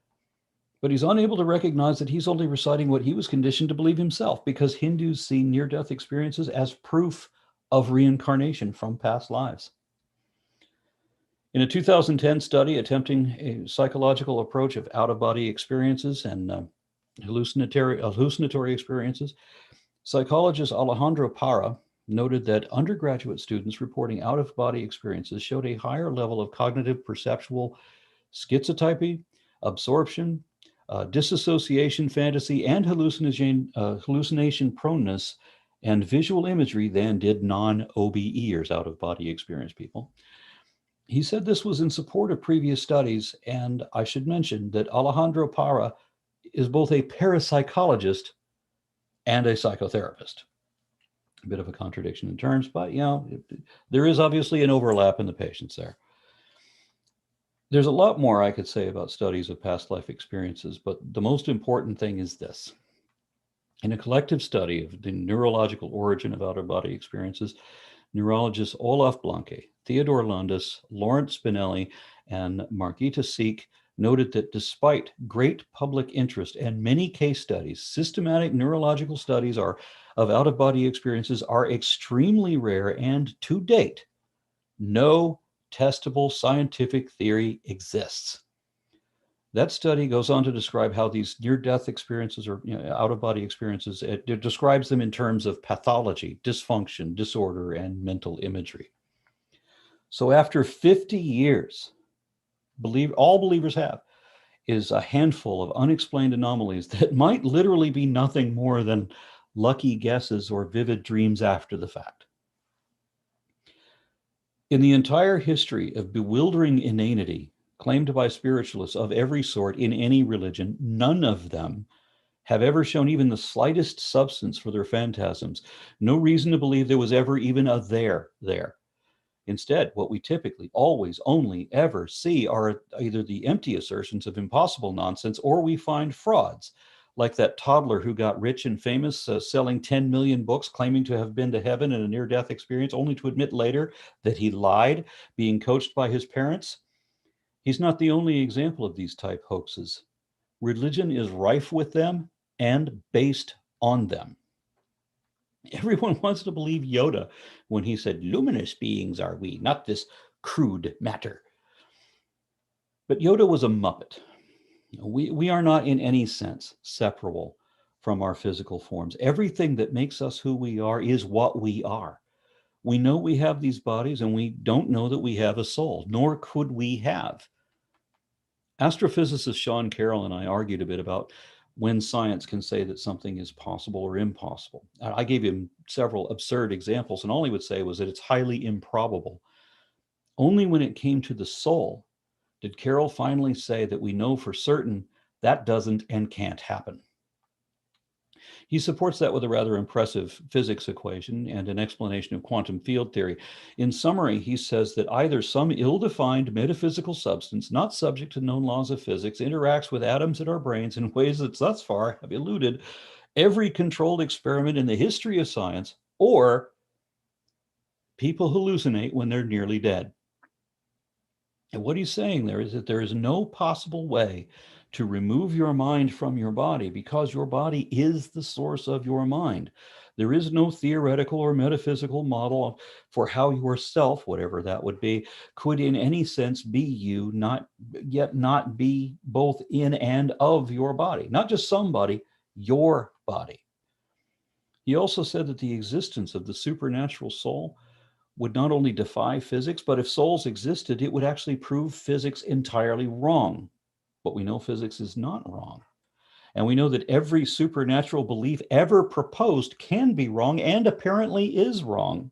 but he's unable to recognize that he's only reciting what he was conditioned to believe himself, because Hindus see near-death experiences as proof of reincarnation from past lives. In a 2010 study attempting a psychological approach of out-of-body experiences and hallucinatory experiences, psychologist Alejandro Parra noted that undergraduate students reporting out-of-body experiences showed a higher level of cognitive perceptual schizotypy, absorption, disassociation, fantasy, and hallucination proneness and visual imagery than did non-OBEers, out-of-body experience people. He said this was in support of previous studies, and I should mention that Alejandro Parra is both a parapsychologist and a psychotherapist. A bit of a contradiction in terms, but there is obviously an overlap in the patients there. There's a lot more I could say about studies of past life experiences, but the most important thing is this. In a collective study of the neurological origin of out-of-body experiences, neurologists Olaf Blanke, Theodore Lundis, Lawrence Spinelli, and Margita Seek noted that despite great public interest and many case studies, systematic neurological studies of out-of-body experiences are extremely rare, and to date, no testable scientific theory exists. That study goes on to describe how these near-death experiences or out-of-body experiences, it describes them in terms of pathology, dysfunction, disorder, and mental imagery. So after 50 years, all believers have is a handful of unexplained anomalies that might literally be nothing more than lucky guesses or vivid dreams after the fact. In the entire history of bewildering inanity claimed by spiritualists of every sort in any religion, none of them have ever shown even the slightest substance for their phantasms. No reason to believe there was ever even a there. Instead, what we typically always only ever see are either the empty assertions of impossible nonsense, or we find frauds, like that toddler who got rich and famous selling 10 million books, claiming to have been to heaven in a near-death experience, only to admit later that he lied, being coached by his parents. He's not the only example of these type hoaxes. Religion is rife with them and based on them. Everyone wants to believe Yoda when he said, luminous beings are we, not this crude matter. But Yoda was a Muppet. We are not in any sense separable from our physical forms. Everything that makes us who we are is what we are. We know we have these bodies, and we don't know that we have a soul, nor could we have. Astrophysicist Sean Carroll and I argued a bit about when science can say that something is possible or impossible. I gave him several absurd examples, and all he would say was that it's highly improbable. Only when it came to the soul did Carroll finally say that we know for certain that doesn't and can't happen. He supports that with a rather impressive physics equation and an explanation of quantum field theory. In summary, he says that either some ill-defined metaphysical substance not subject to known laws of physics interacts with atoms in our brains in ways that thus far have eluded every controlled experiment in the history of science, or people hallucinate when they're nearly dead. And what he's saying there is that there is no possible way to remove your mind from your body, because your body is the source of your mind. There is no theoretical or metaphysical model for how yourself, whatever that would be, could in any sense be you, not yet not be both in and of your body, not just somebody, your body. He also said that the existence of the supernatural soul would not only defy physics, but if souls existed, it would actually prove physics entirely wrong. But we know physics is not wrong. And we know that every supernatural belief ever proposed can be wrong, and apparently is wrong.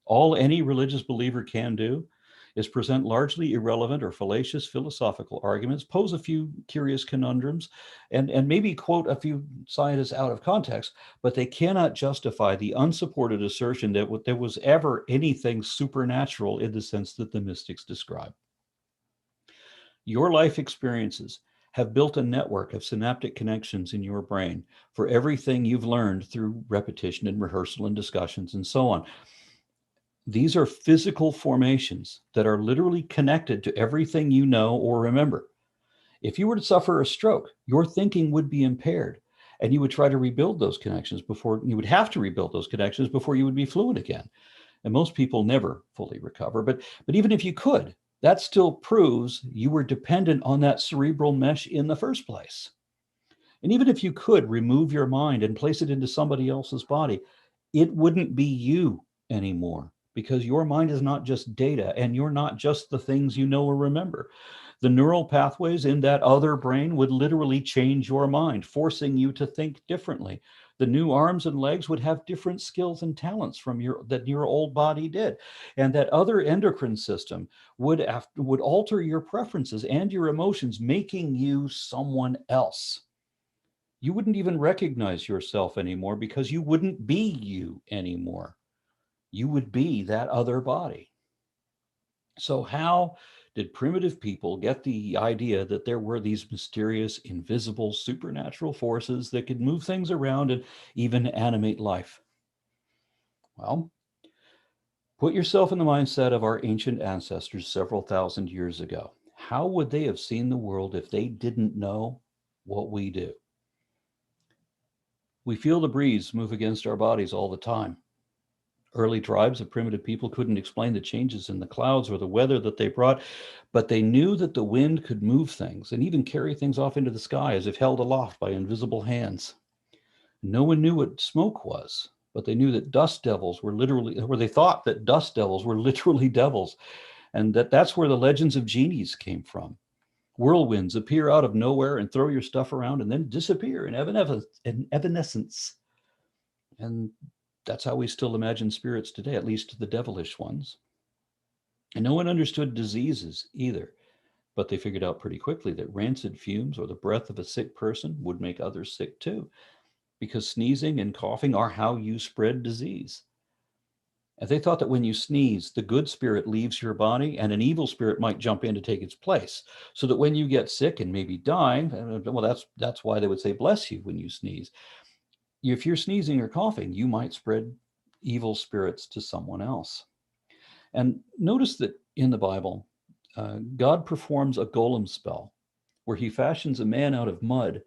All any religious believer can do is present largely irrelevant or fallacious philosophical arguments, pose a few curious conundrums, and maybe quote a few scientists out of context, but they cannot justify the unsupported assertion that there was ever anything supernatural in the sense that the mystics describe. Your life experiences have built a network of synaptic connections in your brain for everything you've learned through repetition and rehearsal and discussions and so on. These are physical formations that are literally connected to everything you know or remember. If you were to suffer a stroke, your thinking would be impaired, and you would try to rebuild those connections before you would have to rebuild those connections before you would be fluent again. And most people never fully recover. But even if you could, that still proves you were dependent on that cerebral mesh in the first place. And even if you could remove your mind and place it into somebody else's body, it wouldn't be you anymore, because your mind is not just data, and you're not just the things you know or remember. The neural pathways in that other brain would literally change your mind, forcing you to think differently. The new arms and legs would have different skills and talents from that your old body did. And that other endocrine system would alter your preferences and your emotions, making you someone else. You wouldn't even recognize yourself anymore, because you wouldn't be you anymore. You would be that other body. So how did primitive people get the idea that there were these mysterious, invisible, supernatural forces that could move things around and even animate life? Well, put yourself in the mindset of our ancient ancestors several thousand years ago. How would they have seen the world if they didn't know what we do? We feel the breeze move against our bodies all the time. Early tribes of primitive people couldn't explain the changes in the clouds or the weather that they brought, but they knew that the wind could move things and even carry things off into the sky as if held aloft by invisible hands. No one knew what smoke was, but they knew that dust devils were literally, or they thought that dust devils were literally devils, and that's where the legends of genies came from. Whirlwinds appear out of nowhere and throw your stuff around and then disappear in evanescence. And that's how we still imagine spirits today, at least the devilish ones. And no one understood diseases either, but they figured out pretty quickly that rancid fumes or the breath of a sick person would make others sick too, because sneezing and coughing are how you spread disease. And they thought that when you sneeze, the good spirit leaves your body and an evil spirit might jump in to take its place. So that when you get sick and maybe die, well, that's why they would say bless you when you sneeze. If you're sneezing or coughing, you might spread evil spirits to someone else. And notice that in the Bible, God performs a golem spell where he fashions a man out of mud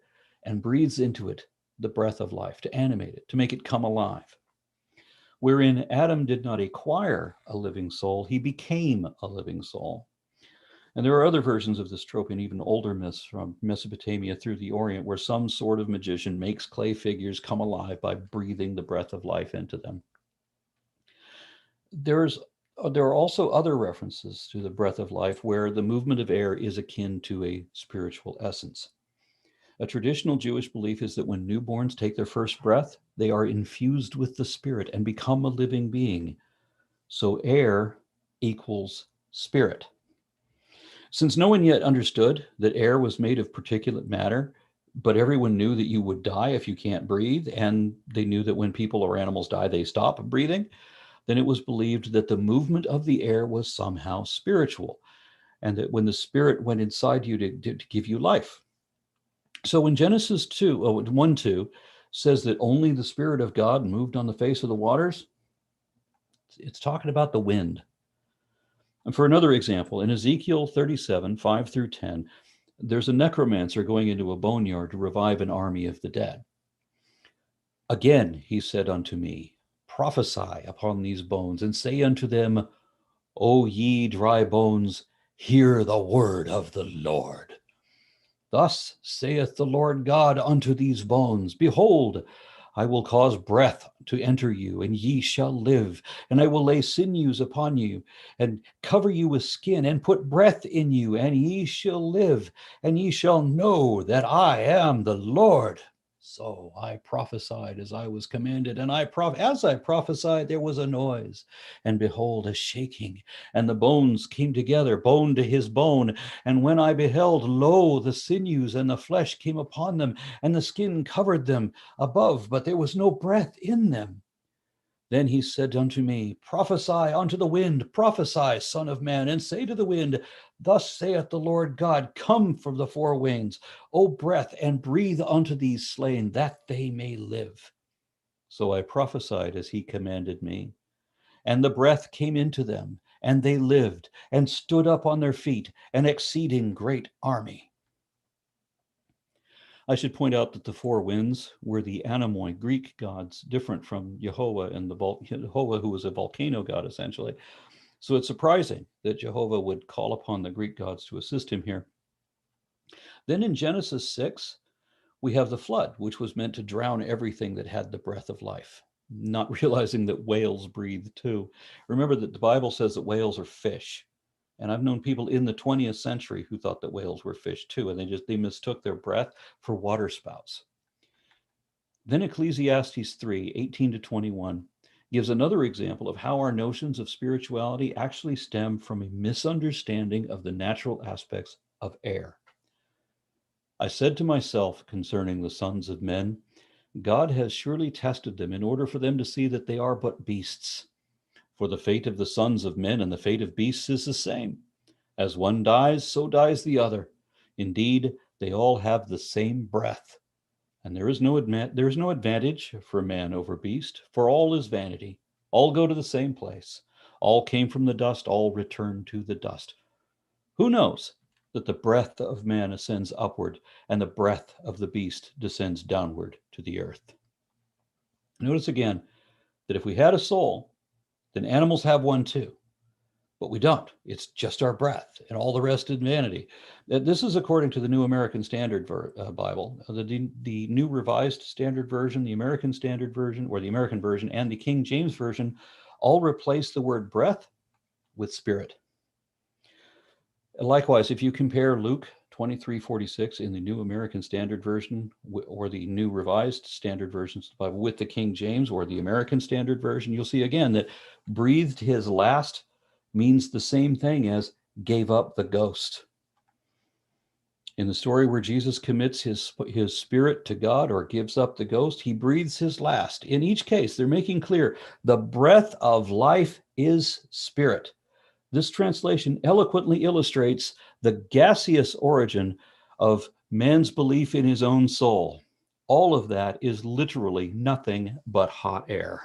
and breathes into it the breath of life, to animate it, to make it come alive. Wherein Adam did not acquire a living soul, he became a living soul. And there are other versions of this trope in even older myths from Mesopotamia through the Orient, where some sort of magician makes clay figures come alive by breathing the breath of life into them. There are also other references to the breath of life where the movement of air is akin to a spiritual essence. A traditional Jewish belief is that when newborns take their first breath, they are infused with the spirit and become a living being. So air equals spirit. Since no one yet understood that air was made of particulate matter, but everyone knew that you would die if you can't breathe, and they knew that when people or animals die, they stop breathing, then it was believed that the movement of the air was somehow spiritual, and that when the spirit went inside you to give you life. So when Genesis 1:2 says that only the Spirit of God moved on the face of the waters, it's talking about the wind. And for another example, in Ezekiel 37:5-10, there's a necromancer going into a boneyard to revive an army of the dead. Again, he said unto me, prophesy upon these bones, and say unto them, O ye dry bones, hear the word of the Lord. Thus saith the Lord God unto these bones, behold, I will cause breath to enter you, and ye shall live, and I will lay sinews upon you, and cover you with skin, and put breath in you, and ye shall live, and ye shall know that I am the Lord. So I prophesied as I was commanded, and as I prophesied, there was a noise, and behold, a shaking, and the bones came together, bone to his bone. And when I beheld, lo, the sinews and the flesh came upon them, and the skin covered them above, but there was no breath in them. Then he said unto me, prophesy unto the wind, prophesy, son of man, and say to the wind, thus saith the Lord God, come from the four winds, O breath, and breathe unto these slain, that they may live. So I prophesied as he commanded me, and the breath came into them, and they lived, and stood up on their feet, an exceeding great army. I should point out that the four winds were the Animoi Greek gods, different from Jehovah and Jehovah, who was a volcano god, essentially. So it's surprising that Jehovah would call upon the Greek gods to assist him here. Then in Genesis 6, we have the flood, which was meant to drown everything that had the breath of life, not realizing that whales breathe too. Remember that the Bible says that whales are fish. And I've known people in the 20th century who thought that whales were fish too, and they mistook their breath for water spouts. Then Ecclesiastes 3:18-21 gives another example of how our notions of spirituality actually stem from a misunderstanding of the natural aspects of air. I said to myself concerning the sons of men, God has surely tested them in order for them to see that they are but beasts. For the fate of the sons of men and the fate of beasts is the same. As one dies, so dies the other. Indeed, they all have the same breath. And there is no advantage for man over beast, for all is vanity. All go to the same place. All came from the dust, all return to the dust. Who knows that the breath of man ascends upward, and the breath of the beast descends downward to the earth? Notice again that if we had a soul, then animals have one too. But we don't. It's just our breath, and all the rest is vanity. This is according to the New American Standard Bible. The New Revised Standard Version, the American Standard Version, or the American Version, and the King James Version all replace the word breath with spirit. Likewise, if you compare Luke 23:46 in the New American Standard Version or the New Revised Standard Versions of the Bible with the King James or the American Standard Version, you'll see again that breathed his last means the same thing as gave up the ghost. In the story where Jesus commits his spirit to God or gives up the ghost, he breathes his last. In each case, they're making clear the breath of life is spirit. This translation eloquently illustrates the gaseous origin of man's belief in his own soul. All of that is literally nothing but hot air.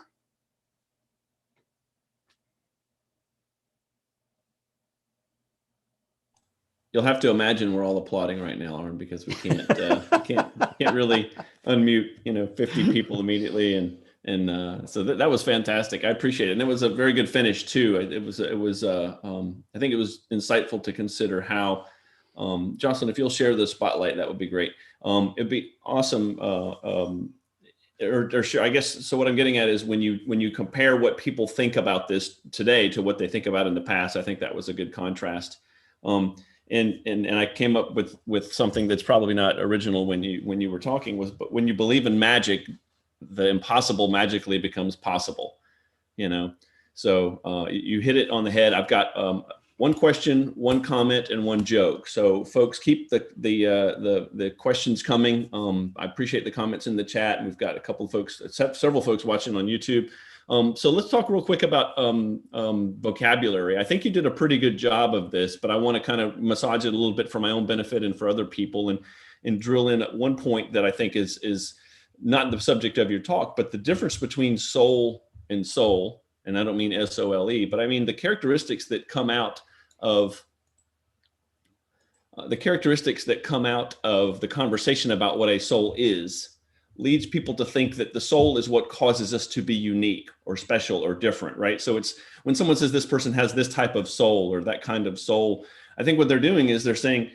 You'll have to imagine we're all applauding right now, Aaron, because we can't really unmute 50 people immediately, and so that was fantastic. I appreciate it, and it was a very good finish too. It was I think it was insightful to consider how, Jocelyn, if you'll share the spotlight, that would be great. It'd be awesome. Or sure, I guess so. What I'm getting at is when you compare what people think about this today to what they think about in the past, I think that was a good contrast. And I came up with something that's probably not original when you were talking, but when you believe in magic, the impossible magically becomes possible, So you hit it on the head. I've got one question, one comment, and one joke. So folks, keep the questions coming. I appreciate the comments in the chat, and we've got a couple of folks, several folks watching on YouTube. So let's talk real quick about vocabulary. I think you did a pretty good job of this, but I want to kind of massage it a little bit for my own benefit and for other people, and drill in at one point that I think is not the subject of your talk, but the difference between soul and soul. And I don't mean SOLE, but I mean the characteristics that come out of the conversation about what a soul is leads people to think that the soul is what causes us to be unique or special or different, right? So it's when someone says this person has this type of soul or that kind of soul, I think what they're doing is they're saying,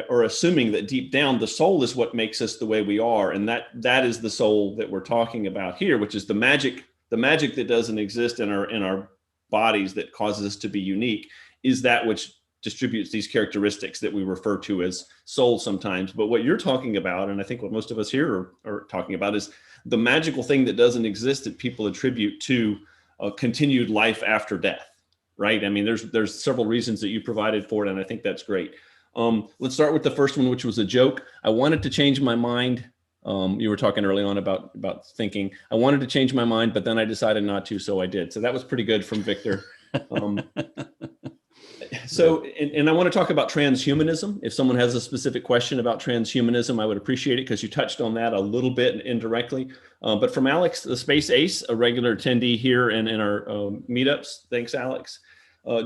or assuming that deep down the soul is what makes us the way we are, and that is the soul that we're talking about here, which is the magic that doesn't exist in our bodies that causes us to be unique, is that which distributes these characteristics that we refer to as soul sometimes. But what you're talking about, and I think what most of us here are talking about, is the magical thing that doesn't exist that people attribute to a continued life after death, right? I mean, there's several reasons that you provided for it, and I think that's great. Let's start with the first one, which was a joke. I wanted to change my mind. You were talking early on about thinking. I wanted to change my mind, but then I decided not to, so I did. So that was pretty good from Victor. And I want to talk about transhumanism. If someone has a specific question about transhumanism, I would appreciate it, because you touched on that a little bit indirectly. But from Alex, the Space Ace, a regular attendee here and in our meetups, thanks, Alex.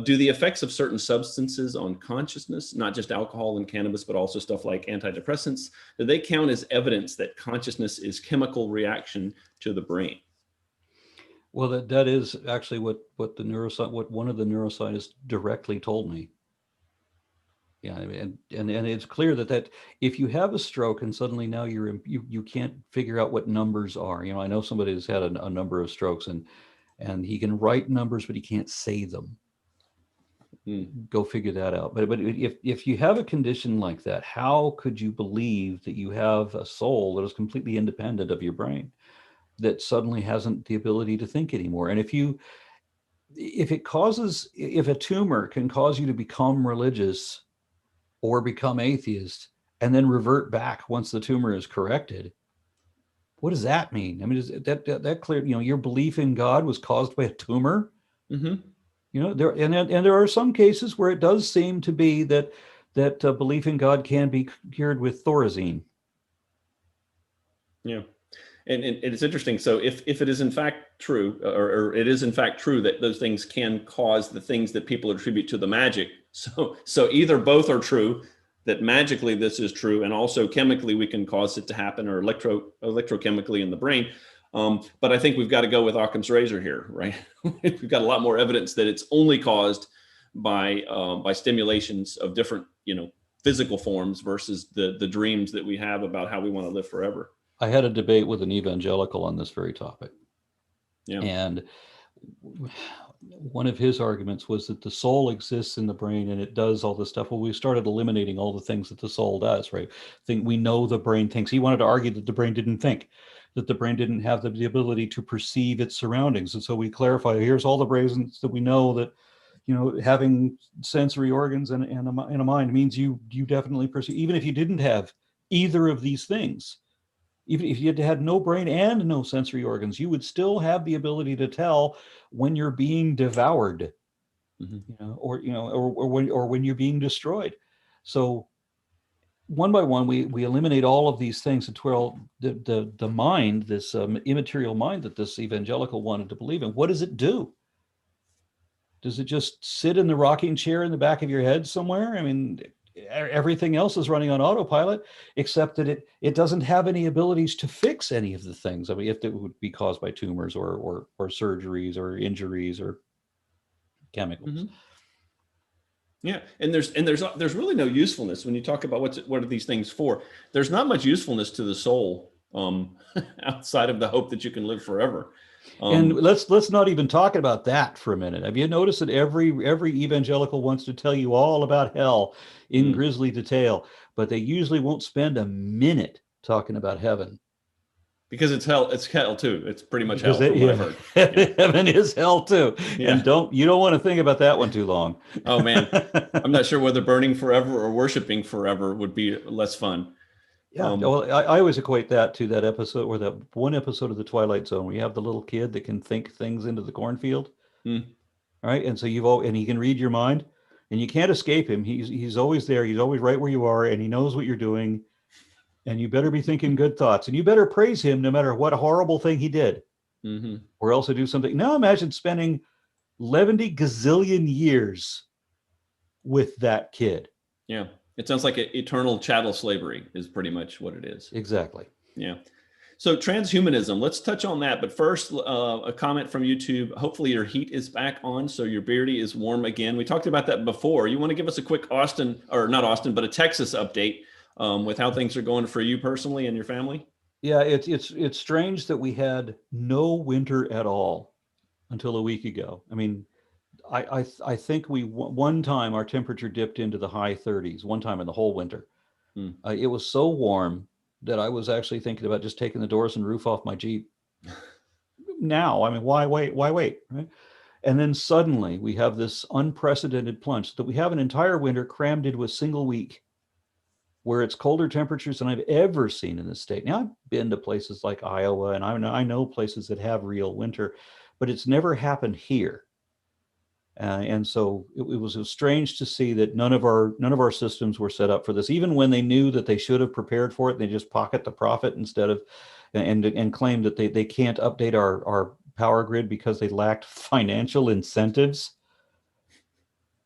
Do the effects of certain substances on consciousness, not just alcohol and cannabis, but also stuff like antidepressants, do they count as evidence that consciousness is chemical reaction to the brain? Well, that is actually what one of the neuroscientists directly told me. Yeah, and it's clear that if you have a stroke and suddenly now you can't figure out what numbers are. I know somebody who's had a number of strokes and he can write numbers, but he can't say them. Go figure that out. But if you have a condition like that, how could you believe that you have a soul that is completely independent of your brain, that suddenly hasn't the ability to think anymore? And if a tumor can cause you to become religious or become atheist and then revert back once the tumor is corrected, what does that mean? I mean, is that clear? Your belief in God was caused by a tumor. Mm-hmm. There are some cases where it does seem to be that belief in God can be cured with Thorazine. Yeah. And it's interesting. So if it is in fact true, or it is in fact true that those things can cause the things that people attribute to the magic. So either both are true, that magically this is true, and also chemically we can cause it to happen, or electrochemically in the brain. But I think we've got to go with Occam's razor here, right? We've got a lot more evidence that it's only caused by stimulations of different, physical forms versus the dreams that we have about how we want to live forever. I had a debate with an evangelical on this very topic. Yeah. And one of his arguments was that the soul exists in the brain and it does all this stuff. Well, we started eliminating all the things that the soul does, right? We know the brain thinks. He wanted to argue that the brain didn't think, that the brain didn't have the ability to perceive its surroundings. And so we clarify, here's all the reasons that we know that, having sensory organs and a mind means you definitely perceive, even if you didn't have either of these things. Even if you had no brain and no sensory organs, you would still have the ability to tell when you're being devoured, or when you're being destroyed. So one by one, we eliminate all of these things until the mind, this immaterial mind that this evangelical wanted to believe in. What does it do? Does it just sit in the rocking chair in the back of your head somewhere? I mean, everything else is running on autopilot, except that it doesn't have any abilities to fix any of the things. I mean, if it would be caused by tumors or surgeries or injuries or chemicals. Mm-hmm. Yeah, and there's really no usefulness when you talk about what are these things for. There's not much usefulness to the soul outside of the hope that you can live forever. And let's not even talk about that for a minute. Have you noticed that every evangelical wants to tell you all about hell in grisly detail, but they usually won't spend a minute talking about heaven? Because it's hell too. It's pretty much hell from what I've heard. Yeah. Heaven is hell too. Yeah. And you don't want to think about that one too long. Oh man, I'm not sure whether burning forever or worshiping forever would be less fun. Yeah, well, I always equate that to that episode, or that one episode of The Twilight Zone, where you have the little kid that can think things into the cornfield. Right, and so and he can read your mind, and you can't escape him. He's always there. He's always right where you are, and he knows what you're doing. And you better be thinking good thoughts, and you better praise him no matter what horrible thing he did, or else he'll do something. Now imagine spending 11 gazillion years with that kid. Yeah. It sounds like eternal chattel slavery is pretty much what it is. Exactly. Yeah. So transhumanism, let's touch on that. But first, a comment from YouTube. Hopefully your heat is back on, so your beardy is warm again. We talked about that before. You want to give us a quick a Texas update with how things are going for you personally and your family? Yeah, it's strange that we had no winter at all until a week ago. I mean, I think one time our temperature dipped into the high 30s, one time in the whole winter. It was so warm that I was actually thinking about just taking the doors and roof off my Jeep. Now, I mean, why wait, right? And then suddenly we have this unprecedented plunge that we have an entire winter crammed into a single week where it's colder temperatures than I've ever seen in the state. Now, I've been to places like Iowa, and I know places that have real winter, but it's never happened here. And so it was strange to see that none of our systems were set up for this, even when they knew that they should have prepared for it. They just pocket the profit instead of, and claim that they can't update our power grid because they lacked financial incentives.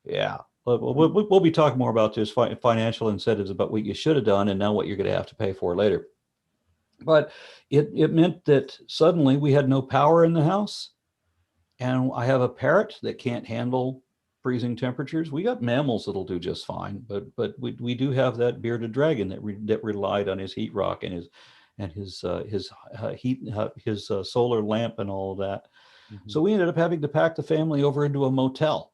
Yeah, we'll be talking more about this financial incentives, about what you should have done and now what you're going to have to pay for later. But it meant that suddenly we had no power in the house. And I have a parrot that can't handle freezing temperatures. We got mammals that'll do just fine, but we do have that bearded dragon that relied on his heat rock and his solar lamp and all of that. So we ended up having to pack the family over into a motel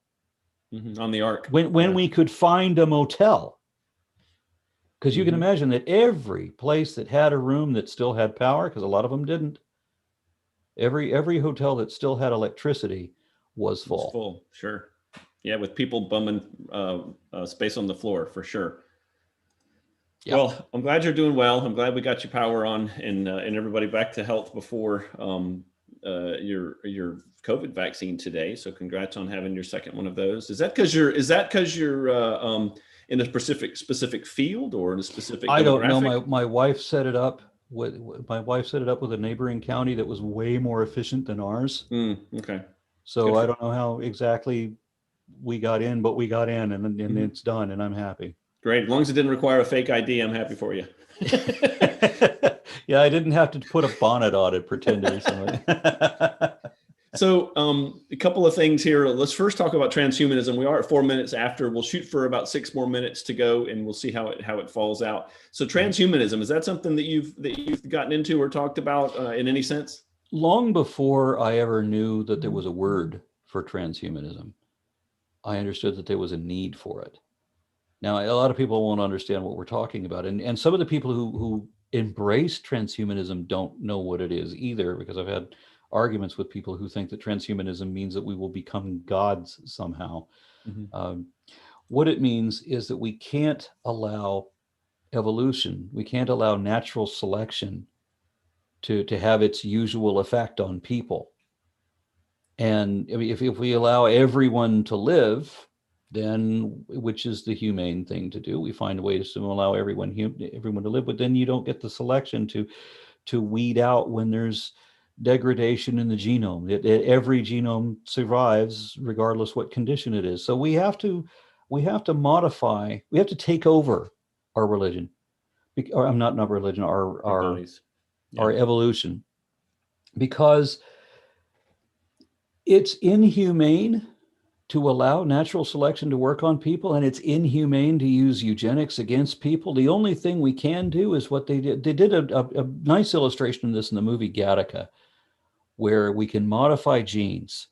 on the Ark when we could find a motel. Because you can imagine that every place that had a room that still had power, because a lot of them didn't. Every hotel that still had electricity was full. Was full, sure. Yeah, with people bumming space on the floor for sure. Yep. Well, I'm glad you're doing well. I'm glad we got your power on and everybody back to health before your COVID vaccine today. So congrats on having your second one of those. Is that because you're in a specific field or in a specific? I don't know. My wife set it up. My wife set it up with a neighboring county that was way more efficient than ours. Okay. So I don't know how exactly we got in, but we got in, and it's done, and I'm happy. Great. As long as it didn't require a fake ID, I'm happy for you. Yeah, I didn't have to put a bonnet on it, pretend to be somebody. So a couple of things here. Let's first talk about transhumanism. We are at 4 minutes after. We'll shoot for about 6 more minutes to go, and we'll see how it falls out. So transhumanism, is that something that you've gotten into or talked about in any sense? Long before I ever knew that there was a word for transhumanism, I understood that there was a need for it. Now, a lot of people won't understand what we're talking about, and some of the people who embrace transhumanism don't know what it is either, because I've had arguments with people who think that transhumanism means that we will become gods somehow. What it means is that we can't allow evolution, we can't allow natural selection to have its usual effect on people. And I mean, if we allow everyone to live, then, which is the humane thing to do, we find ways to allow everyone to live, but then you don't get the selection to weed out when there's degradation in the genome. Every genome survives regardless what condition it is. So we have to modify, we have to take over our religion, or I'm not religion, Our bodies. Yeah. our evolution, because it's inhumane to allow natural selection to work on people, and it's inhumane to use eugenics against people. The only thing we can do is what they did. They did a nice illustration of this in the movie Gattaca, where we can modify genes.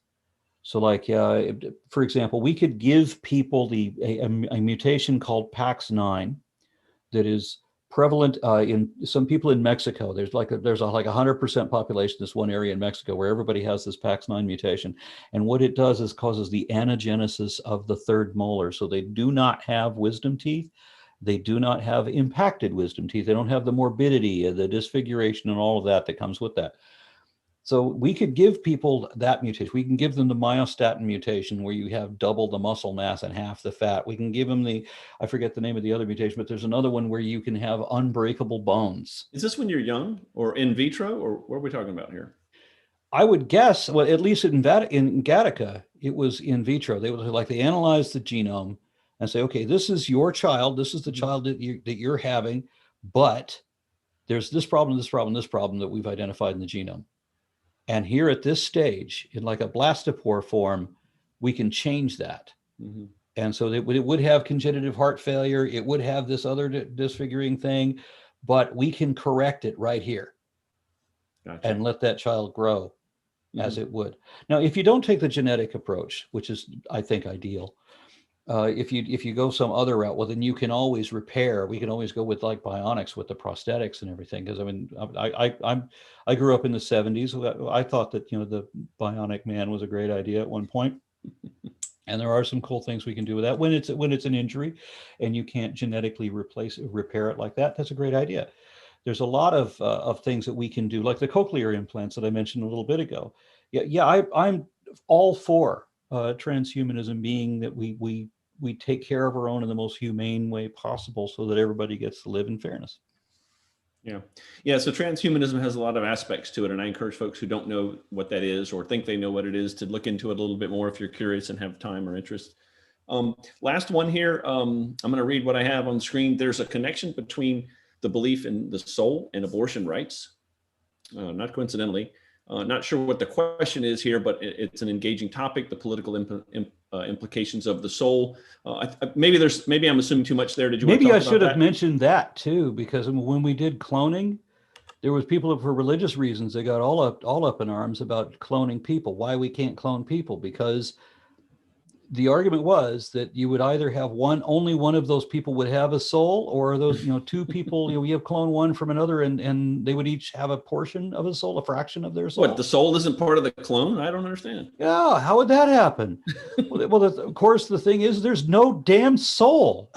So like, for example, we could give people a mutation called PAX9 that is prevalent in some people in Mexico. There's like 100% population in this one area in Mexico where everybody has this PAX9 mutation. And what it does is causes the anagenesis of the third molar. So they do not have wisdom teeth. They do not have impacted wisdom teeth. They don't have the morbidity, the disfiguration, and all of that comes with that. So we could give people that mutation. We can give them the myostatin mutation where you have double the muscle mass and half the fat. We can give them I forget the name of the other mutation, but there's another one where you can have unbreakable bones. Is this when you're young or in vitro, or what are we talking about here? I would guess, well, at least in Gattaca, it was in vitro. They analyzed the genome and say, okay, this is your child. This is the child that you're having, but there's this problem, this problem, this problem that we've identified in the genome. And here at this stage, in like a blastopore form, we can change that. Mm-hmm. And so it would have congenital heart failure. It would have this other disfiguring thing, but we can correct it right here. Gotcha. And let that child grow as it would. Now, if you don't take the genetic approach, which is, I think, ideal, if you go some other route, well, then you can always repair. We can always go with like bionics with the prosthetics and everything. Because I mean, I grew up in the 70s. I thought that, the bionic man was a great idea at one point. And there are some cool things we can do with that when it's an injury, and you can't genetically repair it like that. That's a great idea. There's a lot of things that we can do, like the cochlear implants that I mentioned a little bit ago. I'm all for transhumanism, being that we take care of our own in the most humane way possible so that everybody gets to live in fairness. Yeah. So transhumanism has a lot of aspects to it. And I encourage folks who don't know what that is or think they know what it is to look into it a little bit more if you're curious and have time or interest. Last one here. I'm going to read what I have on the screen. There's a connection between the belief in the soul and abortion rights. Not coincidentally. Not sure what the question is here, but it's an engaging topic, the political implications of the soul. Maybe I'm assuming too much there. Did you? Maybe I should have mentioned that too, because when we did cloning, there was people for religious reasons, they got all up in arms about cloning people. Why we can't clone people? Because the argument was that you would either have only one of those people would have a soul, or those, two people, we have clone one from another, and they would each have a portion of a soul, a fraction of their soul. What, the soul isn't part of the clone? I don't understand. Yeah, how would that happen? Well, of course, the thing is, there's no damn soul.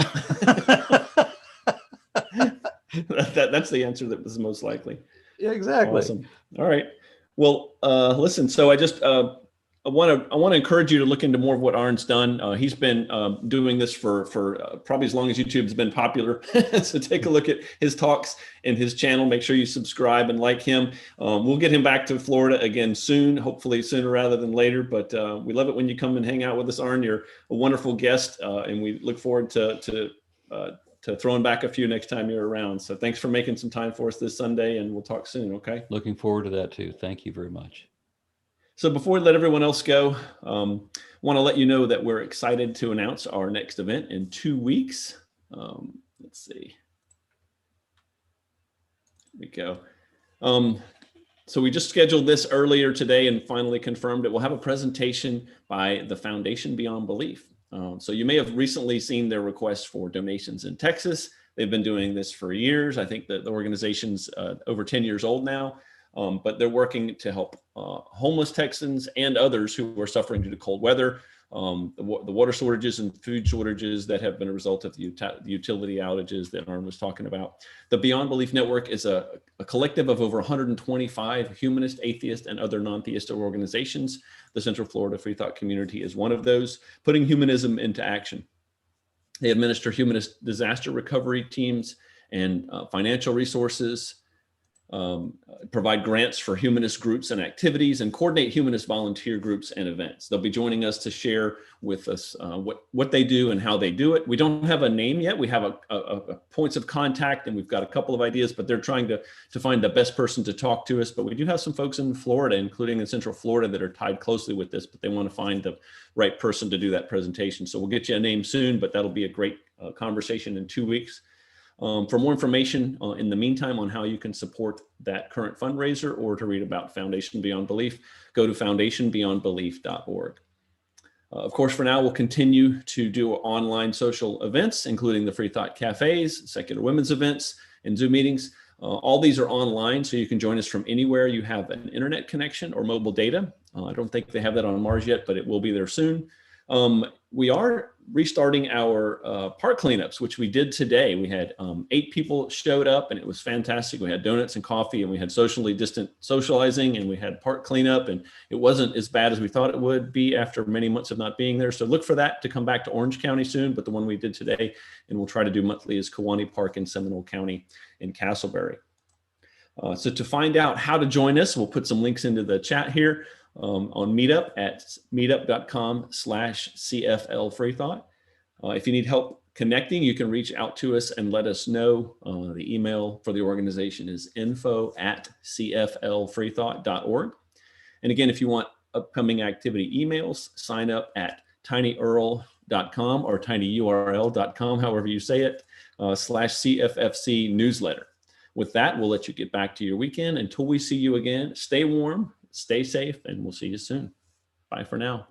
That's the answer that was most likely. Yeah, exactly. Awesome. All right. Well, listen. So I just I want to encourage you to look into more of what Aron's done. He's been doing this for probably as long as YouTube's been popular. So take a look at his talks and his channel. Make sure you subscribe and like him. We'll get him back to Florida again soon, hopefully sooner rather than later. But we love it when you come and hang out with us, Aron. You're a wonderful guest, and we look forward to throwing back a few next time you're around. So thanks for making some time for us this Sunday, and we'll talk soon, okay? Looking forward to that too. Thank you very much. So before we let everyone else go, want to let you know that we're excited to announce our next event in 2 weeks. Let's see. Here we go. So we just scheduled this earlier today and finally confirmed it. We'll have a presentation by the Foundation Beyond Belief. So you may have recently seen their request for donations in Texas. They've been doing this for years. I think that the organization's over 10 years old now. But they're working to help homeless Texans and others who are suffering due to cold weather, the water shortages and food shortages that have been a result of the utility outages that Aron was talking about. The Beyond Belief Network is a collective of over 125 humanist, atheist, and other non-theistic organizations. The Central Florida Freethought community is one of those, putting humanism into action. They administer humanist disaster recovery teams and financial resources. provide grants for humanist groups and activities, and coordinate humanist volunteer groups and events. They'll be joining us to share with us what they do and how they do it. We don't have a name yet. We have a points of contact, and we've got a couple of ideas, but they're trying to find the best person to talk to us. But we do have some folks in Florida, including in Central Florida, that are tied closely with this, but they want to find the right person to do that presentation. So we'll get you a name soon, but that'll be a great conversation in 2 weeks. For more information in the meantime on how you can support that current fundraiser, or to read about Foundation Beyond Belief, go to foundationbeyondbelief.org. Of course, for now, we'll continue to do online social events, including the Freethought cafes, secular women's events, and Zoom meetings. All these are online, so you can join us from anywhere you have an internet connection or mobile data. I don't think they have that on Mars yet, but it will be there soon. We are restarting our park cleanups, which we did today. We had 8 people showed up, and it was fantastic. We had donuts and coffee, and we had socially distant socializing, and we had park cleanup, and it wasn't as bad as we thought it would be after many months of not being there. So look for that to come back to Orange County soon, but the one we did today, and we'll try to do monthly, is Kewaunee Park in Seminole County in Castleberry. So to find out how to join us, we'll put some links into the chat here. On Meetup at meetup.com/CFL Freethought. If you need help connecting, you can reach out to us and let us know. The email for the organization is info@cflfreethought.org. And again, if you want upcoming activity emails, sign up at tinyurl.com or tinyurl.com, however you say it, /CFFC newsletter. With that, we'll let you get back to your weekend. Until we see you again, stay warm, stay safe, and we'll see you soon. Bye for now.